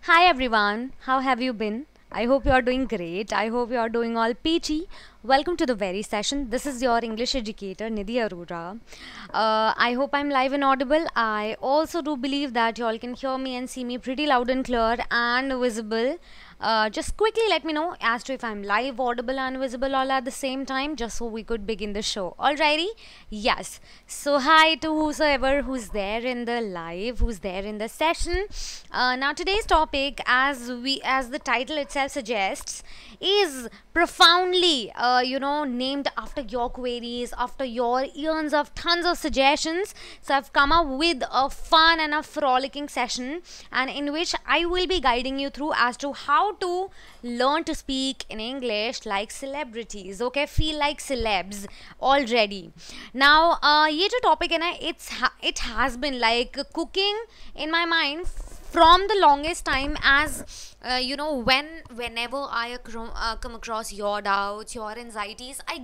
Hi everyone, how have you been? I hope you are doing great. I hope you are doing all peachy. Welcome to the very session. This is your English educator Nidhi Arora. I hope I'm live and audible. I also do believe that you all can hear me and see me pretty loud and clear and visible. Just quickly let me know as to if I'm live, audible, and visible all at the same time, just so we could begin the show. Alrighty? Yes. So hi to whosoever who's there in the live, who's there in the session. Now today's topic, as the title itself suggests, is profoundly named after your queries, after your eons of tons of suggestions. So I've come up with a fun and a frolicking session, and in which I will be guiding you through as to how to learn to speak in English like celebrities. Okay, feel like celebs already. Now ये जो topic है ना, it has been like cooking in my mind from the longest time, as whenever I come across your doubts, your anxieties, I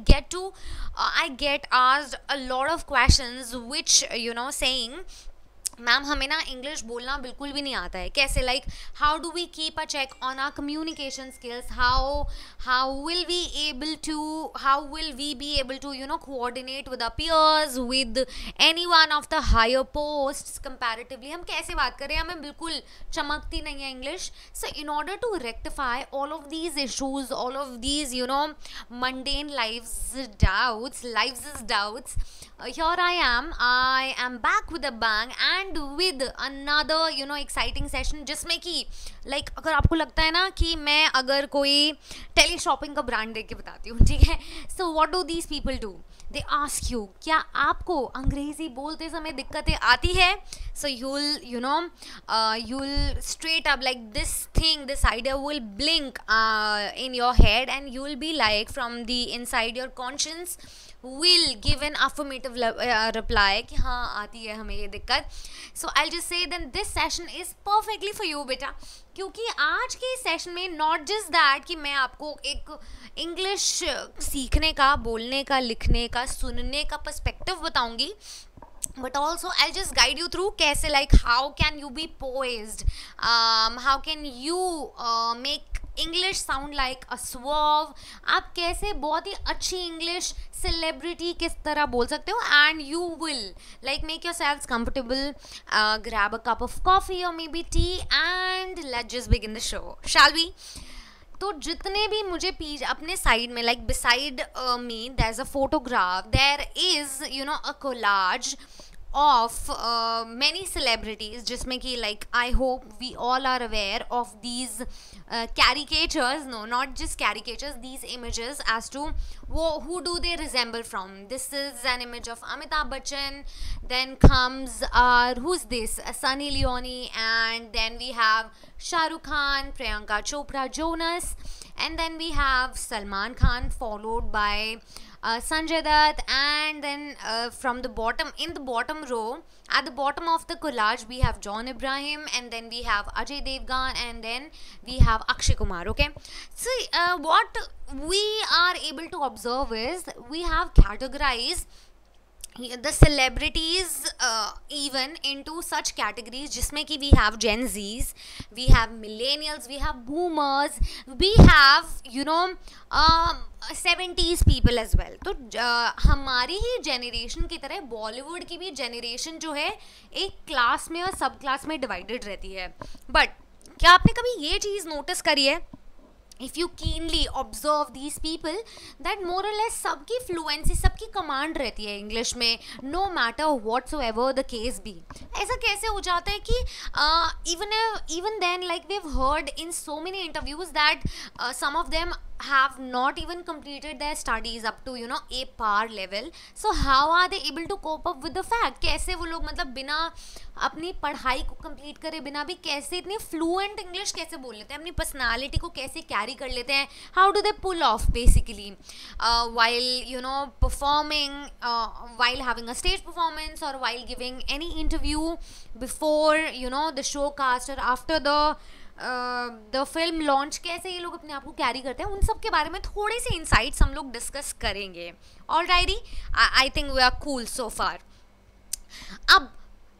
get asked a lot of questions which saying, ma'am हमें ना English बोलना बिल्कुल भी नहीं आता है, कैसे, like how do we keep a check on our communication skills, how will we be able to coordinate with our peers, with any one of the higher posts comparatively, हम कैसे बात करें, हमें बिल्कुल चमकती नहीं है English. So in order to rectify all of these issues, all of these mundane lives doubts, here I am back with a bang and with another exciting session, जिसमें कि लाइक अगर आपको लगता है ना कि मैं अगर कोई टेली शॉपिंग का ब्रांड देख के बताती हूँ, ठीक है, so what do these people do, they ask you क्या आपको अंग्रेजी बोलते समय दिक्कतें आती है. सो you'll straight up, like this idea will blink in your head, and you will be like, from the inside your conscience will give an affirmative reply कि हाँ आती है हमें ये दिक्कत. So I'll just say then this session is perfectly for you बेटा, क्योंकि आज के सेशन में not just that कि मैं आपको एक इंग्लिश सीखने का, बोलने का, लिखने का, सुनने का पर्सपेक्टिव बताऊंगी, but also I'll just guide you through कैसे, like how can you be poised, how can you make English sound like a swerve, आप कैसे बहुत ही अच्छी इंग्लिश सेलिब्रिटी किस तरह बोल सकते हो, and you will like make yourself comfortable, grab a cup of coffee और maybe tea, and let's just begin the show, shall we. तो जितने भी मुझे पीछे अपने साइड में, like beside me there is a photograph, there is a collage of many celebrities, जिसमें कि like I hope we all are aware of these caricatures, no, not just caricatures, these images as to who do they resemble from. This is an image of Amitabh Bachchan, then comes who's this, Sunny Leone, and then we have Shah Rukh Khan, Priyanka Chopra Jonas, and then we have Salman Khan, followed by Sanjay Dutt, and then from the bottom, in the bottom row, at the bottom of the collage, we have John Ibrahim, and then we have Ajay Devgan, and then we have Akshay Kumar. Okay, so what we are able to observe is we have categorized the celebrities even into such categories, जिसमें कि we have Gen Zs, we have millennials, we have boomers, we have 70s people as well. तो हमारी ही generation की तरह बॉलीवुड की भी generation जो है एक क्लास में और सब क्लास में डिवाइडेड रहती है. बट क्या आपने कभी ये चीज़ नोटिस करी है, if you keenly observe these people, that more or less सबकी fluency, सबकी command रहती है इंग्लिश में, no matter whatsoever the case be. ऐसा कैसे हो जाता है कि even then, like we've heard in so many interviews that some of them have not even completed their studies up to a par level. So how are they able to cope up with the fact, कैसे वो लोग मतलब बिना अपनी पढ़ाई को complete करे बिना भी कैसे इतनी फ्लुएंट इंग्लिश कैसे बोल लेते हैं, अपनी पर्सनालिटी को कैसे कैरी कर लेते हैं, how do they pull off basically while performing, while having a stage performance, or while giving any interview before the show cast or after the film launch, कैसे ये लोग अपने आप को कैरी करते हैं, उन सब के बारे में थोड़े से इंसाइट्स हम लोग डिस्कस करेंगे. Alrighty, I think we are cool so far. अब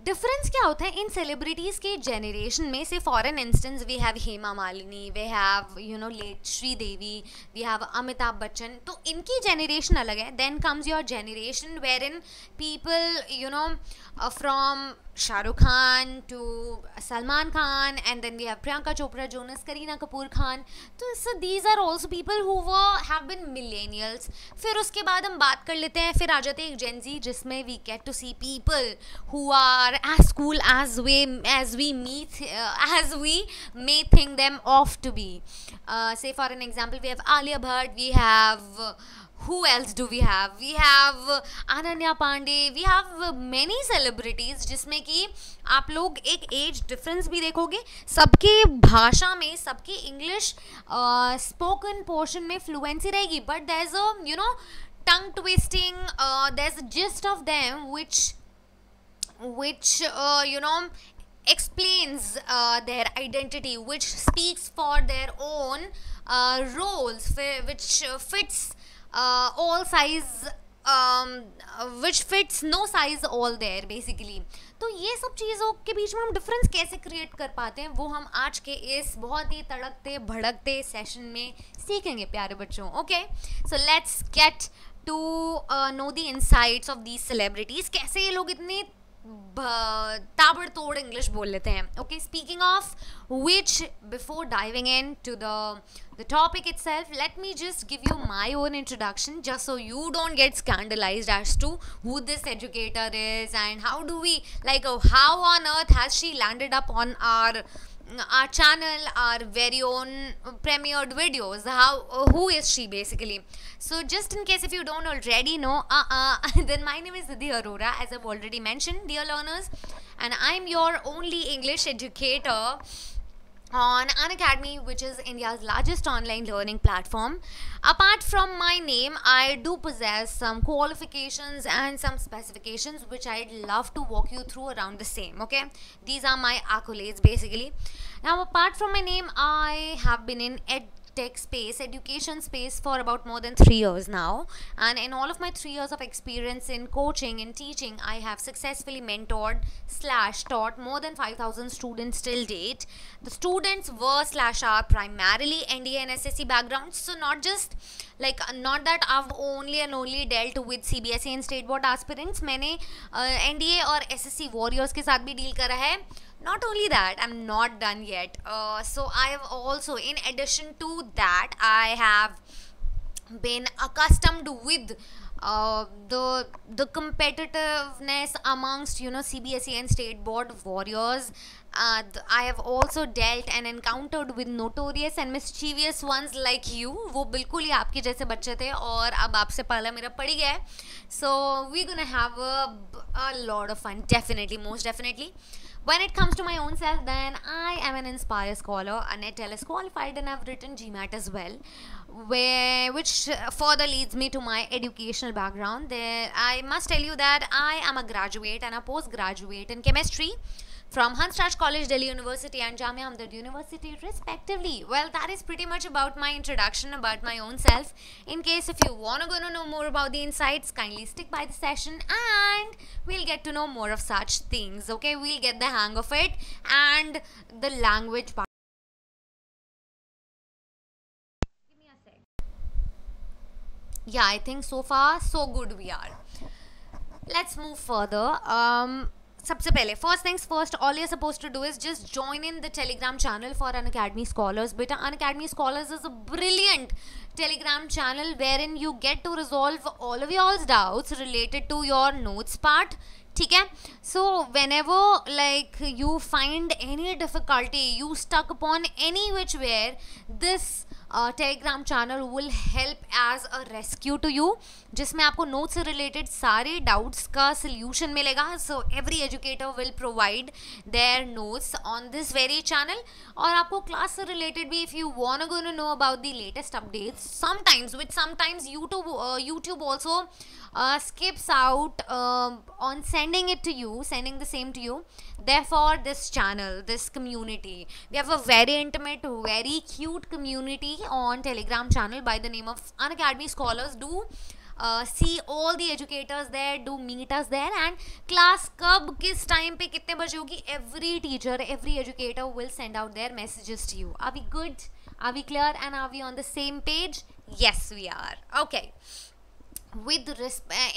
डिफरेंस क्या होता है इन सेलिब्रिटीज़ के जनरेशन में? से for an instance we have Hema Malini, we have late Sridevi, we have Amitabh Bachchan, तो इनकी जनरेशन अलग है. Then comes your generation wherein people from Shahrukh Khan to Salman Khan, and then we have Priyanka Chopra Jonas, Kareena Kapoor Khan. So these are also people who have been millennials. फिर उसके बाद हम बात कर लेते हैं, फिर आ जाते हैं एक Gen Z जिसमें we get to see people who are as cool as we may think them off to be. Say for an example, we have Alia Bhatt, we have who else do we have? We have Ananya Pandey, we have many celebrities जिसमें कि आप लोग एक age difference भी देखोगे, सबके भाषा में, सबके इंग्लिश स्पोकन पोर्शन में फ्लुएंसी रहेगी, but there is a tongue twisting, there's a gist of them which explains their identity, which speaks for their own roles, which fits all size, which fits no size all there basically. तो ये सब चीज़ों के बीच में हम difference कैसे create कर पाते हैं वो हम आज के इस बहुत ही तड़कते भड़कते सेशन में सीखेंगे प्यारे बच्चों. Okay, so let's get to know the insights of these celebrities. कैसे ये लोग इतने ताबड़तोड़ इंग्लिश बोल लेते हैं. Okay, speaking of which, before diving into the topic itself, let me just give you my own introduction just so you don't get scandalized as to who this educator is and how do we, like, how on earth has she landed up on our channel, our very own premiered videos. Who is she basically? So just in case if you don't already know, then my name is Siddhi Arora, as I've already mentioned, dear learners, and I'm your only English educator on Unacademy, which is India's largest online learning platform. Apart from my name, I do possess some qualifications and some specifications which I'd love to walk you through around the same. Okay, these are my accolades basically. Now apart from my name, I have been in education space for about more than 3 years now, and in all of my 3 years of experience in coaching and teaching, I have successfully mentored / taught more than 5,000 students till date. The students were / are primarily NDA and SSC backgrounds, so not that I've only dealt with CBSE and state board aspirants. मैंने NDA और SSC warriors के साथ भी deal करा है. Not only that, I'm not done yet. So I have also, in addition to that, I have been accustomed with the competitiveness amongst CBSE and state board warriors. I have also dealt and encountered with notorious and mischievous ones like you. वो बिल्कुल ही आपके जैसे बच्चे थे और अब आपसे पाला मेरा पड़ गया है. So we're gonna have a lot of fun, definitely, most definitely. When it comes to my own self, then I am an Inspire scholar, a NET-LS qualified, and I've written GMAT as well, which further leads me to my educational background. There, I must tell you that I am a graduate and a postgraduate in chemistry from Hansraj College, Delhi University, and Jamia Hamdard University, respectively. Well, that is pretty much about my introduction, about my own self. In case if you want to know more about the insights, kindly stick by the session and we'll get to know more of such things. Okay, we'll get the hang of it and the language part. Give me a sec. Yeah, I think so far so good we are. Let's move further. सबसे पहले, first things first, all you're supposed to do is just join in the Telegram channel for Unacademy Scholars. Beta, Unacademy Scholars is a brilliant Telegram channel wherein you get to resolve all of your doubts related to your notes part. ठीक है, so whenever like you find any difficulty, you stuck upon any which where, this Telegram channel will help as a rescue to you, जिसमें आपको note से related सारे doubts का solution मिलेगा. So every educator will provide their notes on this very channel. और आपको class से related भी, if you want to know about the latest updates, sometimes YouTube also skips out on sending the same to you. Therefore, this channel, this community, we have a very intimate, very cute community on Telegram channel by the name of Unacademy Scholars. Do see all the educators there, do meet us there, and class कब किस time पे कितने बजे होगी, every teacher, every educator will send out their messages to you. Are we good? Are we clear? And are we on the same page? Yes, we are. Okay. With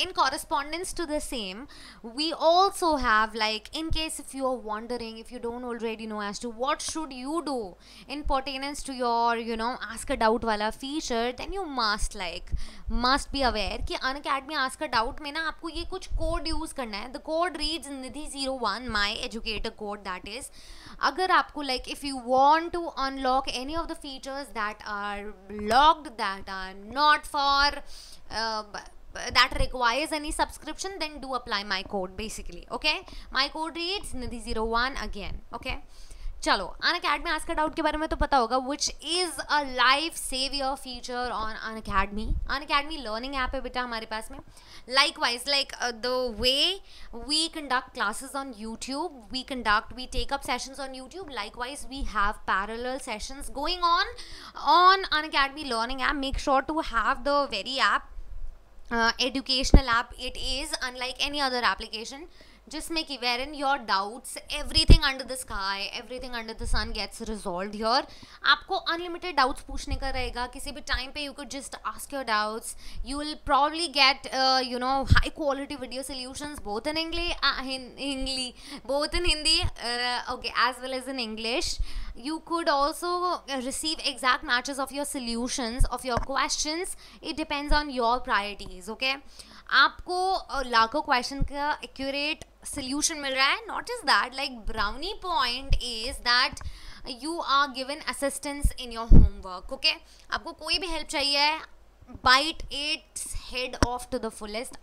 in correspondence to the same, we also have, like, in case if you are wondering, if you don't already know as to what should you do in pertainance to your, you know, ask a doubt wala feature, then you must be aware कि Unacademy ask a doubt में ना आपको ये कुछ code use करना है. The code reads Nidhi01, my educator code, that is. अगर आपको, like, if you want to unlock any of the features that are locked, that are not for that requires any subscription, then do apply my code basically. Okay, my code reads Nidhi01 again. Okay, चलो Unacademy ask a doubt के बारे में तो पता होगा, which is a life savior feature on Unacademy. Unacademy learning app है बेटा हमारे पास में. Likewise, like the way we conduct classes on YouTube, we take up sessions on YouTube. Likewise, we have parallel sessions going on Unacademy learning app. Make sure to have the very app, educational app it is, unlike any other application, जिसमें कि wherein your doubts, everything under the sky, everything under the sun gets resolved here. आपको unlimited doubts पूछने का रहेगा किसी भी time पे. You could just ask your doubts. You will probably get you know, high quality video solutions both in English, both in Hindi, okay, as well as in English. You could also receive exact matches of your solutions of your questions. It depends on your priorities. Okay, आपको लाखों question का accurate solution मिल रहा है. Not is that, like brownie point is that you are given assistance in your homework. Okay, आपको कोई भी help चाहिए है, bite its head off to the fullest,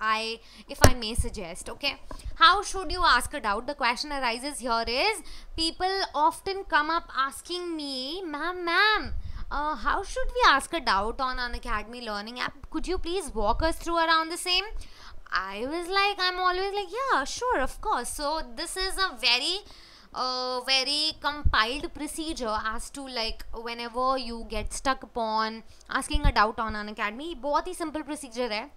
if I may suggest. Okay, how should you ask a doubt? The question arises here is, people often come up asking me, ma'am, how should we ask a doubt on Unacademy learning app? Could you please walk us through around the same? I'm always like, yeah, sure, of course. So this is a very compiled procedure as to, like, whenever you get stuck upon asking a doubt on Unacademy. बहुत ही simple procedure है,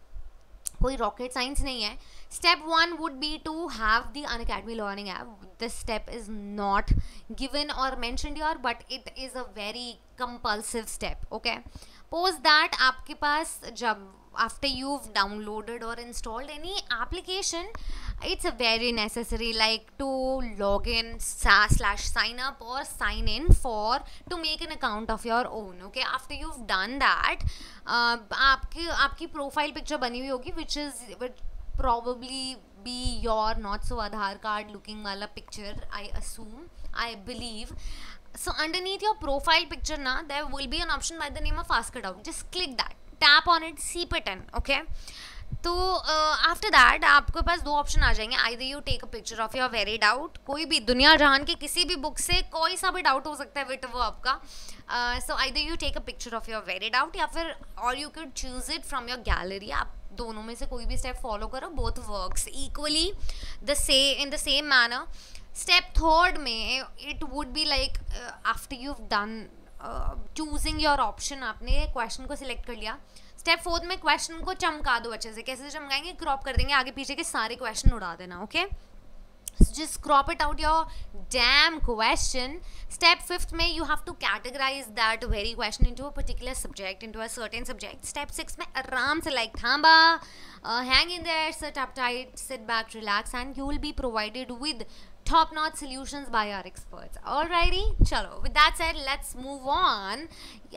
कोई rocket science नहीं है. Step 1 would be to have the Unacademy learning app. This step is not given or mentioned here, but it is a very compulsive step. Okay, post that आपके पास जब after you've downloaded or installed any application, it's a very necessary, like, to log in / sign up or sign in to make an account of your own. Okay, after you've done that, आपकी profile picture बनी हुई होगी, which would probably be your not so Aadhaar card looking wala picture, I assume, I believe. So underneath your profile picture na, there will be an option by the name of ask a doubt. Just click that, tap on it, see it in. Okay, तो after that आपके पास दो option आ जाएंगे. Either you take a picture of your very doubt, कोई भी दुनिया जहान के किसी भी बुक से कोई सा भी डाउट हो सकता है बेटा वो आपका. So either you take a picture of your very doubt, या फिर और you can choose it from your gallery. आप दोनों में से कोई भी स्टेप फॉलो करो, both works equally in the same manner. Step third में it would be like, after you have done choosing your option, आपने क्वेश्चन को सिलेक्ट कर लिया. स्टेप फोर्थ में क्वेश्चन को चमका दो अच्छे से. कैसे चमकाएंगे? क्रॉप कर देंगे, आगे पीछे के सारे क्वेश्चन उड़ा देना. Okay, just crop it out your damn question. Step 5th में you have to categorize that very question into a particular subject, into a certain subject. Step 6 में आराम से like थांबा, hang in there, sit up tight, sit back, relax, and you will be provided with top-notch solutions by our experts. Alrighty, चलो. With that said, let's move on.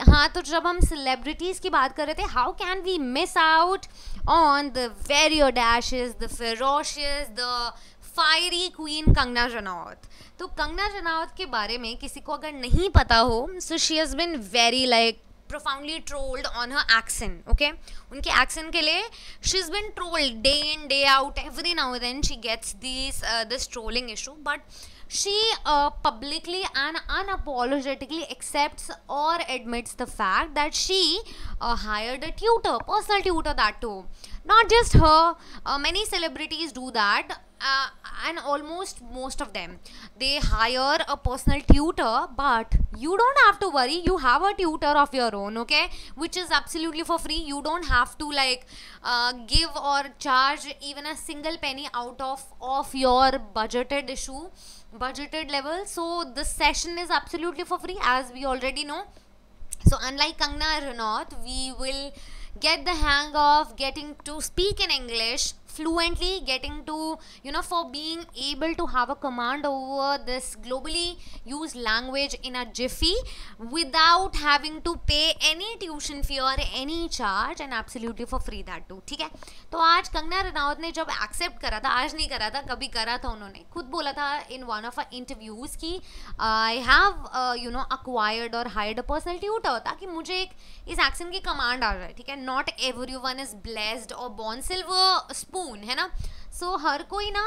हाँ, तो जब हम celebrities की बात कर रहे थे, how can we miss out on the very audacious, the ferocious, the fiery queen Kangana Ranaut. तो कंगना रनौत के बारे में किसी को अगर नहीं पता हो, so she has been very like profoundly trolled on her accent. Okay, उनके accent के लिए she's been trolled day in day out. Every now and then she gets this trolling issue, but she publicly and unapologetically accepts or admits the fact that she hired a tutor, personal tutor, that too. Not just her, many celebrities do that, and almost most of them, they hire a personal tutor. But you don't have to worry, you have a tutor of your own, okay, which is absolutely for free. You don't have to like give or charge even a single penny out of your budgeted level. So this session is absolutely for free, as we already know. So unlike Kangna Ranaut, we will get the hang of getting to speak in English fluently, getting to, for being able to have a command over this globally used language in a jiffy without having to pay any tuition fee or any charge, and absolutely for free that too. ठीक है, तो आज कंगना रनावत ने जब accept करा था, आज नहीं करा था, कभी करा था, उन्होंने खुद बोला था इन वन ऑफ इंटरव्यूज की आई हैव अक्वायर्ड और हायर्ड अ पर्सनल ट्यूटर, ताकि मुझे एक इस एक्सेंट की कमांड आ जाए. ठीक है, नॉट एवरीवन इज ब्लेस्ड और बॉर्न सिल्वर स्पून, है ना. सो हर कोई ना,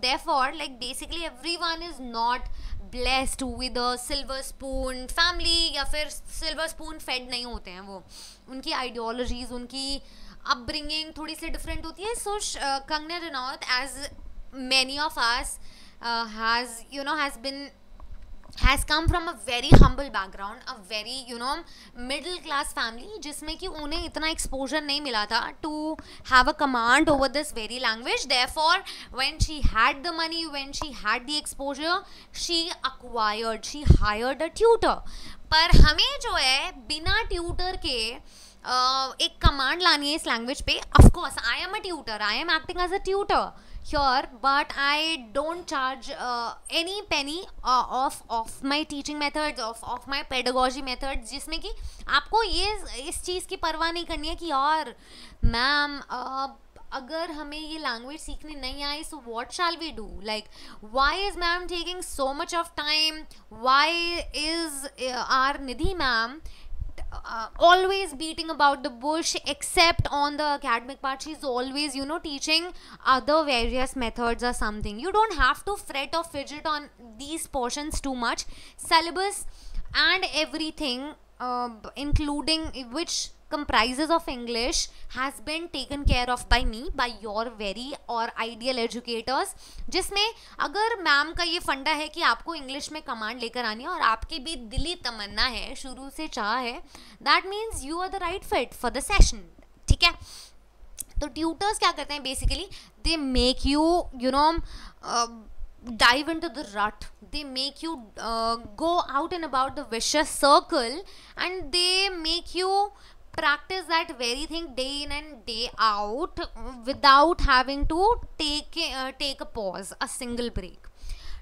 therefore like basically everyone is not blessed with a silver spoon family, या फिर सिल्वर स्पून फेड नहीं होते हैं वो. उनकी आइडियोलॉजीज, उनकी अपब्रिंगिंग थोड़ी सी डिफरेंट होती है. So Kangana Ranaut, as many of us has come from a very humble background, a very middle class family, जिसमें कि उन्हें इतना exposure नहीं मिला था to have a command over this very language. Therefore when she had the money, when she had the exposure, she hired a tutor. पर हमें जो है बिना ट्यूटर के एक कमांड लानी है इस लैंग्वेज पे. Of course I am a tutor, I am acting as a tutor here, but I don't charge any penny of my teaching methods, of my pedagogy methods, जिसमें कि आपको ये इस चीज़ की परवाह नहीं करनी है कि यार मैम अगर हमें ये लैंग्वेज सीखनी नहीं आई, so what shall we do, like why is ma'am taking so much of time, why is R Nidhi ma'am always beating about the bush, except on the academic part. She's always teaching other various methods or something. You don't have to fret or fidget on these portions too much. Syllabus and everything, including which comprises of English, has been taken care of by me, by your very or ideal educators, जिसमें अगर ma'am का ये फंडा है कि आपको English में command लेकर आनी है और आपकी भी दिली तमन्ना है, शुरू से चाह है, that means you are the right fit for the session. ठीक है, तो ट्यूटर्स क्या करते हैं basically, they make you dive into the rut, they make you go out and about the vicious circle, and they make you practice that very thing day in and day out without having to take a pause, a single break.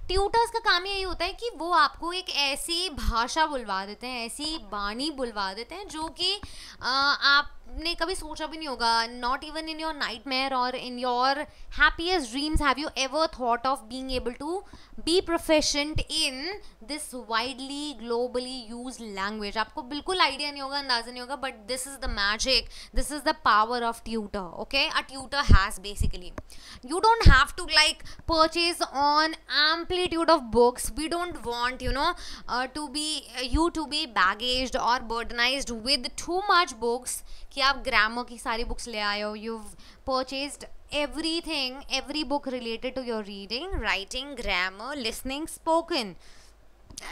Tutors का काम यही होता है कि वो आपको एक ऐसी भाषा बुलवा देते हैं, ऐसी बानी बुलवा देते हैं जो कि आपने कभी सोचा भी नहीं होगा. Not even in your nightmare और in your happiest dreams have you ever thought of being able to be proficient in this widely globally use language. आपको बिल्कुल आइडिया नहीं होगा, अंदाजा नहीं होगा, but this is the magic, this is the power of tutor. Okay, a tutor has basically, you don't have to like purchase on amplitude of books. We don't want to be baggaged or burdenized with too much books कि आप grammar की सारी books ले आए हो. You've purchased everything, every book related to your reading, writing, grammar, listening, spoken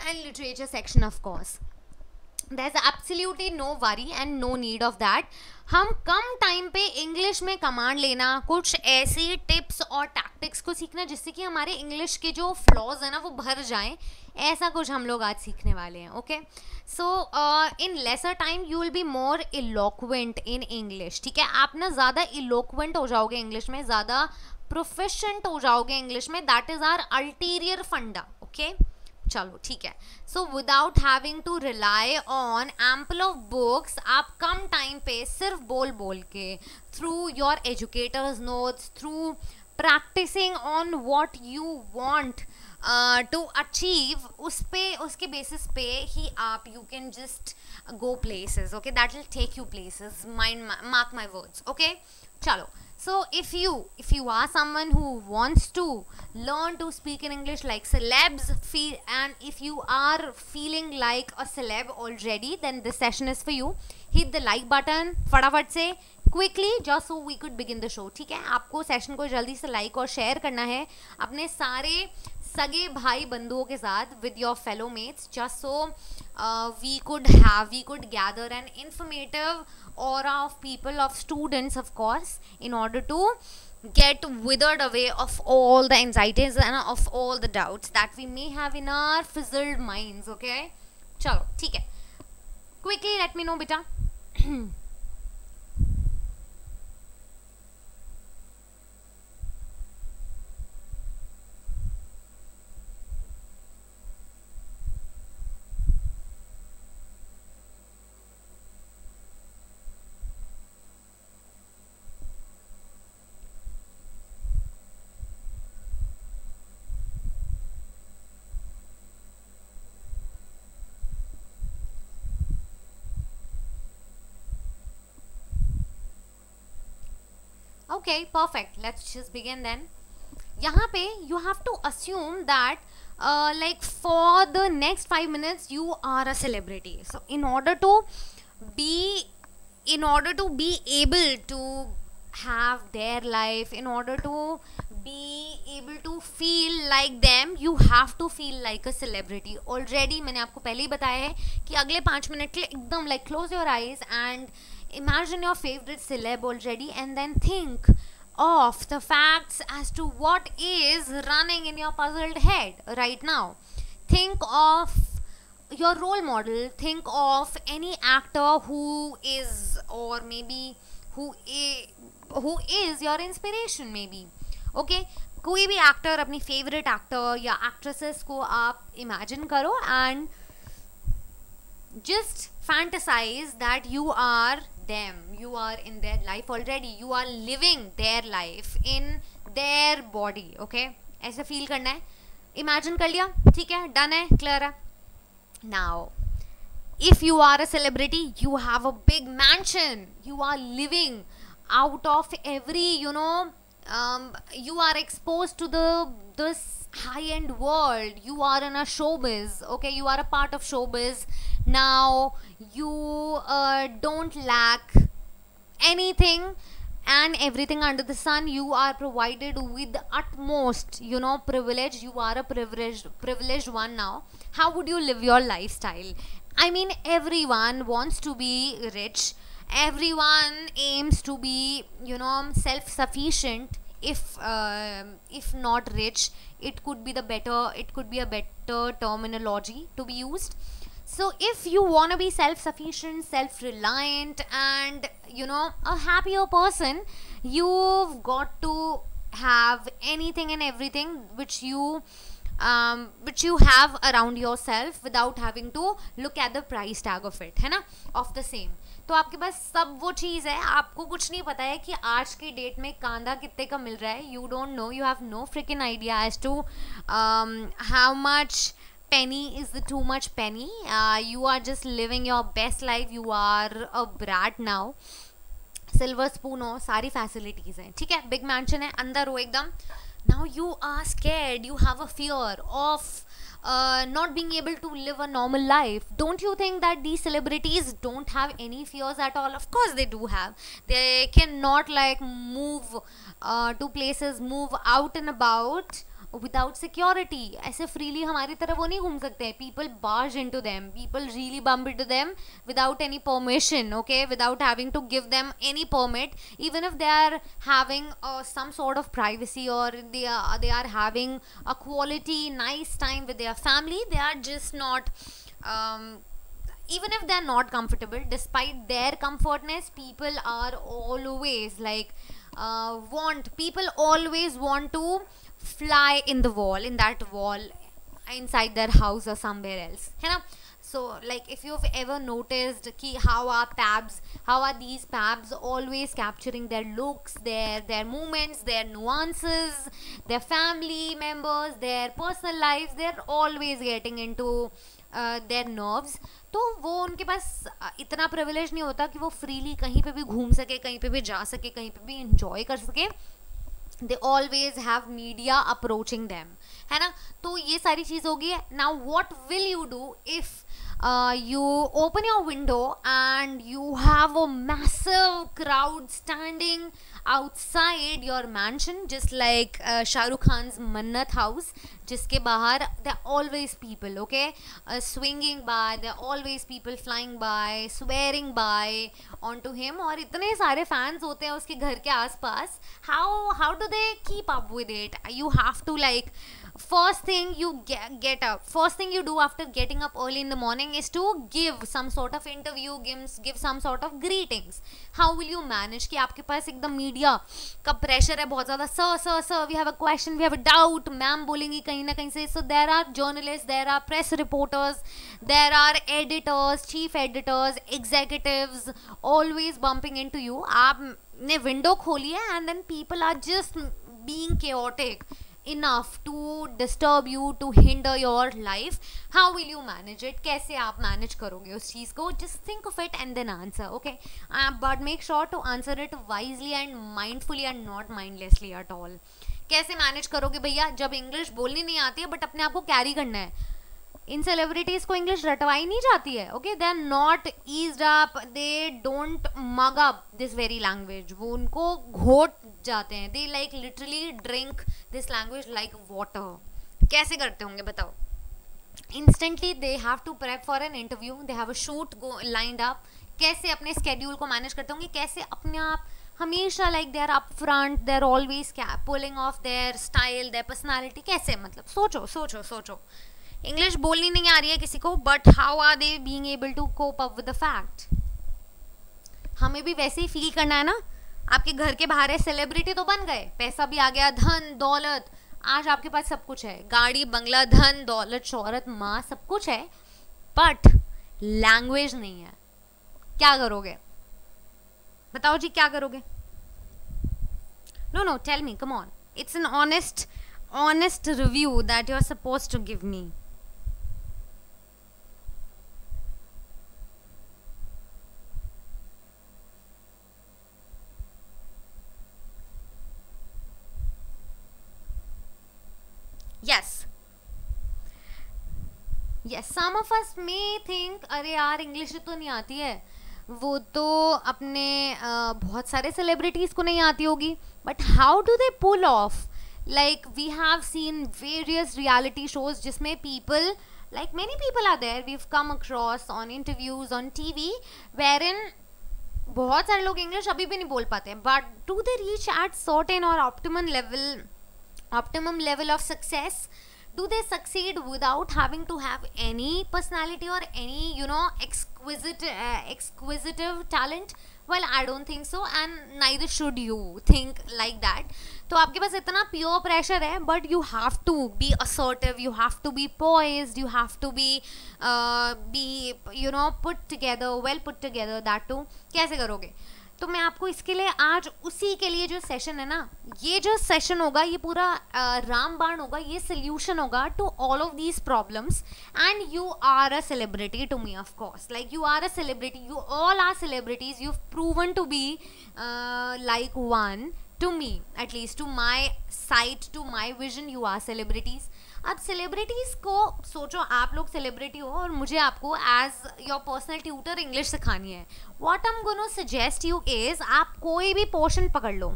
and literature section, of course. There's absolutely no worry and no need of that. हम कम time पे English में command लेना, कुछ ऐसी tips और tactics को सीखना जिससे कि हमारे इंग्लिश के जो फ्लॉज है ना वो भर जाएं, ऐसा कुछ हम लोग आज सीखने वाले हैं. Okay, so in lesser time you will be more eloquent in English. ठीक है, आप ना ज़्यादा इलोक्वेंट हो जाओगे इंग्लिश में, ज़्यादा प्रोफिशिएंट हो जाओगे इंग्लिश में. That is our ulterior funda. Okay, चलो ठीक है. So without having to rely on ample of books, आप कम टाइम पे सिर्फ बोल के, through your educators notes, through practising on what you want to achieve, उसके बेसिस पे ही आप you can just go places. Okay, that will take you places, mark my words. Okay, chalo. So if you are someone who wants to learn to speak in English like celebs feel, and if you are feeling like a celeb already, then this session is for you. Hit the like button फटाफट से quickly just so we could begin the show. ठीक है, आपको session को जल्दी से like और share करना है अपने सारे सगे भाई बंधुओं के साथ with your fellow mates, just so we could gather an informative aura of people, of students, of course, in order to get withered away of all the anxieties and of all the doubts that we may have in our fizzled minds. Okay, chalo, ठीक है, quickly let me know beta. Okay, perfect. Let's just begin then. यहाँ पे you have to assume that like for the next 5 minutes you are a celebrity. So in order to be able to have their life, in order to be able to feel like them, you have to feel like a celebrity. Already मैंने आपको पहले ही बताया है कि अगले 5 minute के लिए एकदम like close your eyes and imagine your favorite celeb already, and then think of the facts as to what is running in your puzzled head right now. Think of your role model, think of any actor who is, or maybe who is your inspiration maybe. Okay, कोई भी actor, अपनी favourite actor या actresses को आप imagine करो and just fantasize that you are them, you are in their life already, you are living their life in their body. Okay, ऐसे feel करना है, इमेजिन कर लिया, ठीक है, डन है, क्लियर है. Now if you are a celebrity, you have a big mansion, you are living out of every, you are exposed to this high-end world, you are in a showbiz. Okay, you are a part of showbiz. Now you don't lack anything and everything under the sun. You are provided with the utmost privilege. You are a privileged one. Now how would you live your lifestyle? I mean, everyone wants to be rich, everyone aims to be self-sufficient. If not rich, it could be a better terminology to be used. So if you want to be self-sufficient, self-reliant, and a happier person, you've got to have anything and everything which you have around yourself without having to look at the price tag of it, है ना, of the same. तो आपके पास सब वो चीज़ है, आपको कुछ नहीं पता है कि आज की डेट में कांदा कितने का मिल रहा है. You don't know, you have no freakin idea as to how much penny is the too much penny. You are just living your best life, you are a brat now. Silver spoon हो, सारी facilities हैं, ठीक है, big mention है, अंदर हो एकदम. Now you are scared, you have a fear of not being able to live a normal life. Don't you think that these celebrities don't have any fears at all? Of course they do have. They cannot like move to places, move out and about without security. ऐसे freely हमारी तरह वो नहीं घूम सकते. People barge into them, people really bump into them without any permission, okay, without having to give them any permit. Even if they are having some sort of privacy, or they are having a quality nice time with their family, they are just not even if they are not comfortable, despite their comfortness, people are always like people always want to fly in the wall, in that wall inside their house or somewhere else, है ना. So like if you've ever noticed ki how are these pabs always capturing their looks, their movements, their nuances, their family members, their personal lives, they're always getting into their nerves, तो वो उनके पास इतना privilege नहीं होता कि वो freely कहीं पे भी घूम सके, कहीं पे भी जा सके, कहीं पे भी इंजॉय कर सके. They always have media approaching them, है ना. तो ये सारी चीज़ होगी. Now what will you do if you open your window and you have a massive crowd standing outside your mansion, just like Shah Rukh Khan's Mannat house, जिसके बाहर there are always people, okay, swinging by, there are always people flying by, swearing by onto him, और इतने सारे fans होते हैं उसके घर के आसपास. How do they keep up with it? You have to, like, first thing you get up, first thing you do after getting up early in the morning is to give some sort of interview, give some sort of greetings. How will you manage कि आपके पास एकदम media का pressure है बहुत ज़्यादा. Sir we have a question, we have a doubt, ma'am बोलेंगी कहीं ना कहीं से. So there are journalists, there are press reporters, there are editors, chief editors, executives always bumping into you. आपने विंडो खोली है and then people are just being chaotic enough to disturb you, to hinder your life. How will you manage it? कैसे आप manage करोगे उस चीज़ को? Just think of it and then answer, okay? But make sure to answer it wisely and mindfully and not mindlessly at all. कैसे manage करोगे भैया जब English बोलनी नहीं आती है बट अपने आप को कैरी करना है. इन सेलिब्रिटीज को इंग्लिश रटवाई नहीं जाती है, okay. They are not eased up, they don't mug up this very language. वो उनको घोट जाते हैं. They like literally drink this language like water. कैसे करते होंगे बताओ. Instantly they have to prep for an interview, they have a shoot lined up. कैसे अपने स्केड्यूल को मैनेज करते होंगे, कैसे अपने आप हमेशा like they are up front, they are always pulling off their style, their personality. कैसे, मतलब सोचो सोचो सोचो. इंग्लिश बोलनी नहीं आ रही है किसी को, but how are they being able to cope up with the fact. हमें भी वैसे ही फील करना है ना. आपके घर के बाहर है, सेलिब्रिटी तो बन गए, पैसा भी आ गया, धन दौलत, आज आपके पास सब कुछ है, गाड़ी बंगला, धन दौलत, शोहरत, माँ, सब कुछ है, बट लैंग्वेज नहीं है. क्या करोगे बताओ जी, क्या करोगे? No tell me, come on. It's an honest review that you're supposed to give me. yes, some of us may think अरे यार इंग्लिश तो नहीं आती है, वो तो अपने बहुत सारे सेलिब्रिटीज़ को नहीं आती होगी, but how do they pull off. Like we have seen various reality shows जिसमें people, like many people are there, we've come across on interviews on TV wherein बहुत सारे लोग इंग्लिश अभी भी नहीं बोल पाते हैं, but do they reach at certain or optimum level of success? Do they succeed without having to have any personality or any, you know, exquisitive talent? Well, I don't think so, and neither should you think like that. तो आपके पास इतना pure pressure है, but you have to be assertive, you have to be poised, you have to be you know put together, well put together. That too कैसे करोगे? तो मैं आपको इसके लिए आज उसी के लिए जो सेशन है ना, ये जो सेशन होगा ये पूरा रामबाण होगा, ये सोल्यूशन होगा to all of these problems. And you are a celebrity to me, of course. Like you are a celebrity, you all are celebrities, you proven to be like one. To me, at least, to my sight, to my vision, you are celebrities. अब celebrities को सोचो, आप लोग celebrity हो और मुझे आपको as your personal tutor English सिखानी है. What I am gonna suggest you is, आप कोई भी पोर्शन पकड़ लो,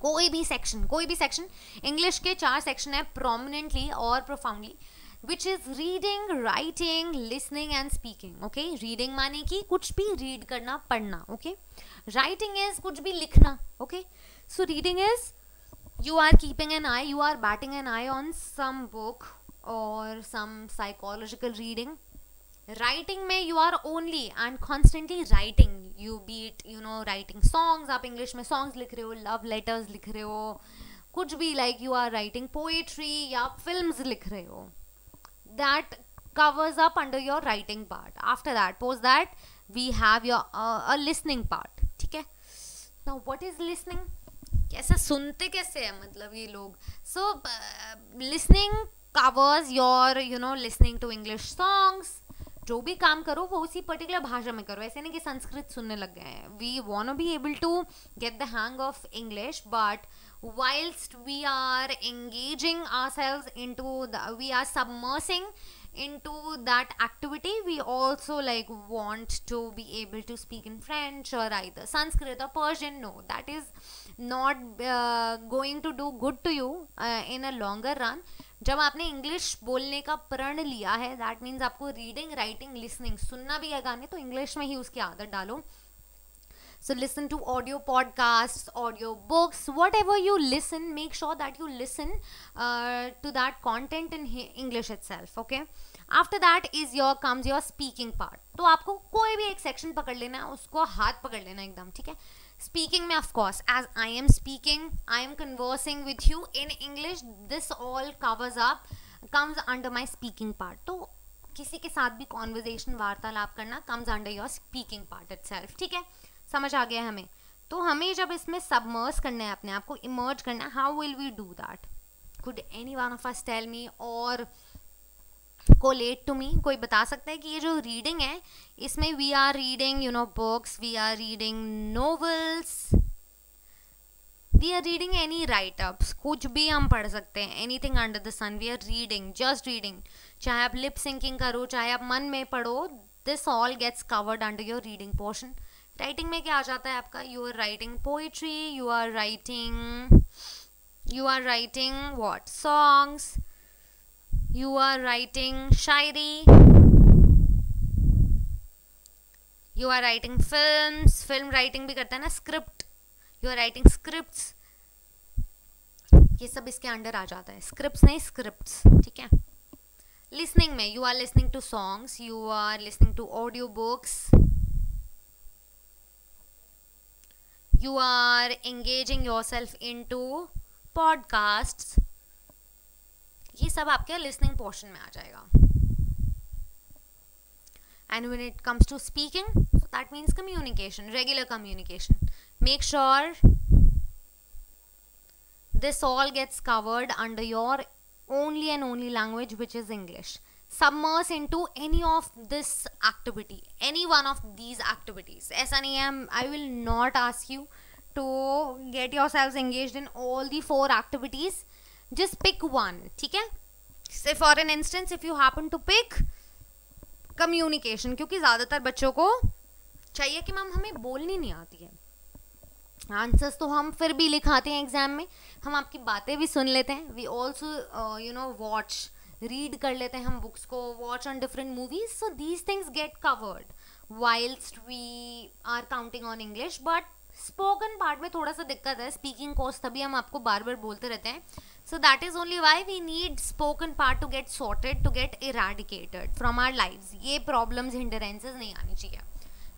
कोई भी सेक्शन. इंग्लिश के 4 सेक्शन है प्रोमिनेंटली और profoundly, which is reading, writing, listening and speaking. Okay, reading माने कि कुछ भी रीड करना, पढ़ना. ओके, राइटिंग इज कुछ भी लिखना. Okay, so reading is you are keeping an eye, you are batting an eye on some book or some psychological reading. Writing में you are only and constantly writing, you be it, you know, writing songs, आप English में songs लिख रहे हो, love letters लिख रहे हो, कुछ भी, like you are writing poetry या films लिख रहे हो. That covers up under your writing part. After that, post that, we have your a listening part. ठीक है? Now what is listening? कैसे सुनते कैसे हैं मतलब ये लोग. सो listening covers your listening to English songs. जो भी काम करो वो उसी पर्टिकुलर भाषा में करो, ऐसे नहीं कि संस्कृत सुनने लग गए हैं. We want to be able to get the hang of English, but whilst we are engaging ourselves into we are submersing into that activity, we also like want to be able to speak in French or either Sanskrit or Persian. No, that is not going to do good to you in a longer run. जब आपने English बोलने का प्रण लिया है, that means आपको reading, writing, listening, सुनना भी है गाने, तो इंग्लिश में ही उसकी आदत डालो. So listen to audio podcasts, audio books, whatever you listen, make sure that you listen to that content in English itself, okay? After that is comes your speaking part. तो आपको कोई भी एक सेक्शन पकड़ लेना है, उसको हाथ पकड़ लेना एकदम, ठीक है? Speaking में of course, as I am speaking, I am conversing with you in English, this all comes under my speaking part. तो किसी के साथ भी conversation, वार्तालाप करना comes under your speaking part itself, ठीक है? समझ आ गया हमें. तो हमें जब इसमें सबमर्स करना है, अपने आप को इमर्ज करना है, how will we do that? Could any one of us tell me और कोलेट टू मी? कोई बता सकता है कि ये जो रीडिंग है, इसमें we are reading books, we are reading novels, we are reading any write ups, कुछ भी हम पढ़ सकते हैं, anything under the sun we are reading, just reading. चाहे आप लिप सिंकिंग करो, चाहे आप मन में पढ़ो, this all gets covered under your reading portion. Writing में क्या आ जाता है आपका? You are writing poetry, you are writing what, songs, you are writing shayari, you are writing films, film writing भी करता है ना, script, you are writing scripts, ये सब इसके अंडर आ जाता है. स्क्रिप्ट्स नहीं, स्क्रिप्ट्स, ठीक है? लिसनिंग में you are listening to songs, you are listening to audio books, you are engaging yourself into podcasts. ये सब आपके listening portion में आ जाएगा. And when it comes to speaking, so that means communication, regular communication. Make sure this all gets covered under your only and only language, which is English. Submerge into any of this activity, any one of these activities. ऐसा नहीं है, I will not ask you to get yourselves engaged in all the 4 activities. Just pick one, ठीक है? Say for an instance, if you happen to pick communication, क्योंकि ज़्यादातर बच्चों को चाहिए कि मैम हमें बोलनी नहीं आती है, आंसर्स तो हम फिर भी लिखाते हैं एग्जाम में, हम आपकी बातें भी सुन लेते हैं, वी ऑल्सो वॉच, रीड कर लेते हैं हम बुक्स को, watch on different movies. So these things get covered whilst we are counting on English. But spoken part में थोड़ा सा दिक्कत है, स्पीकिंग कोर्स तभी हम आपको बार बार बोलते रहते हैं. So that is only why we need spoken part to get sorted, to get eradicated from our lives. ये प्रॉब्लम्स, हिंडरेंसेस नहीं आनी चाहिए.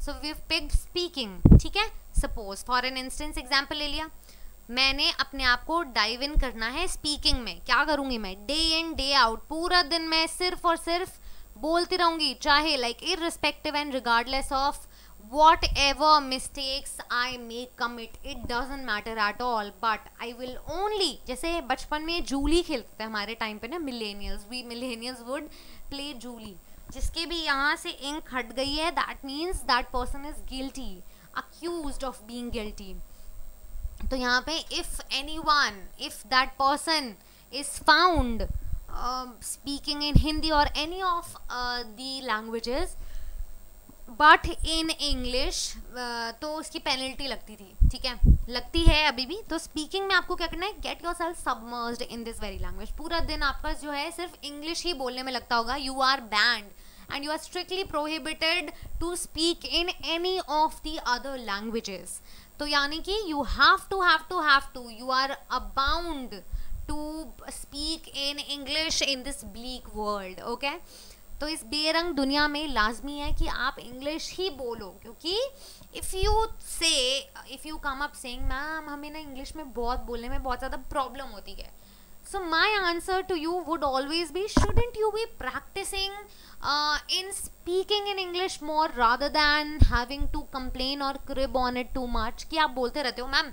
सो वी पिक्ड स्पीकिंग, ठीक है? Suppose for an instance example ले लिया, मैंने अपने आप को डाइव इन करना है स्पीकिंग में. क्या करूंगी मैं? डे इन डे आउट पूरा दिन मैं सिर्फ और सिर्फ बोलती रहूंगी, चाहे like irrespective and regardless of what ever mistakes I may commit, it doesn't matter at all. But I will only, जैसे बचपन में जूली खेलते थे हमारे टाइम पे ना, मिलेनियल्स वुड प्ले जूली. जिसके भी यहाँ से इंक हट गई है, that means that person is guilty, accused of being guilty. तो यहाँ पे if that person is found speaking in Hindi or any of the languages but in English, तो उसकी पेनल्टी लगती थी, ठीक है? लगती है अभी भी. तो स्पीकिंग में आपको क्या करना है? Get your self submerged in this very language. पूरा दिन आपका जो है सिर्फ इंग्लिश ही बोलने में लगता होगा. You are band and you are strictly prohibited to speak in any of the other languages. तो यानी कि you have to you are bound to speak in English in this bleak world, okay? तो इस बेरंग दुनिया में लाजमी है कि आप इंग्लिश ही बोलो, क्योंकि if you come up saying ma'am हमें ना इंग्लिश में बहुत बोलने में बहुत ज़्यादा प्रॉब्लम होती है, So my answer to you would always be, shouldn't you be practicing in speaking in English more rather than having to complain or crib on it too much? कि आप बोलते रहते हो मैम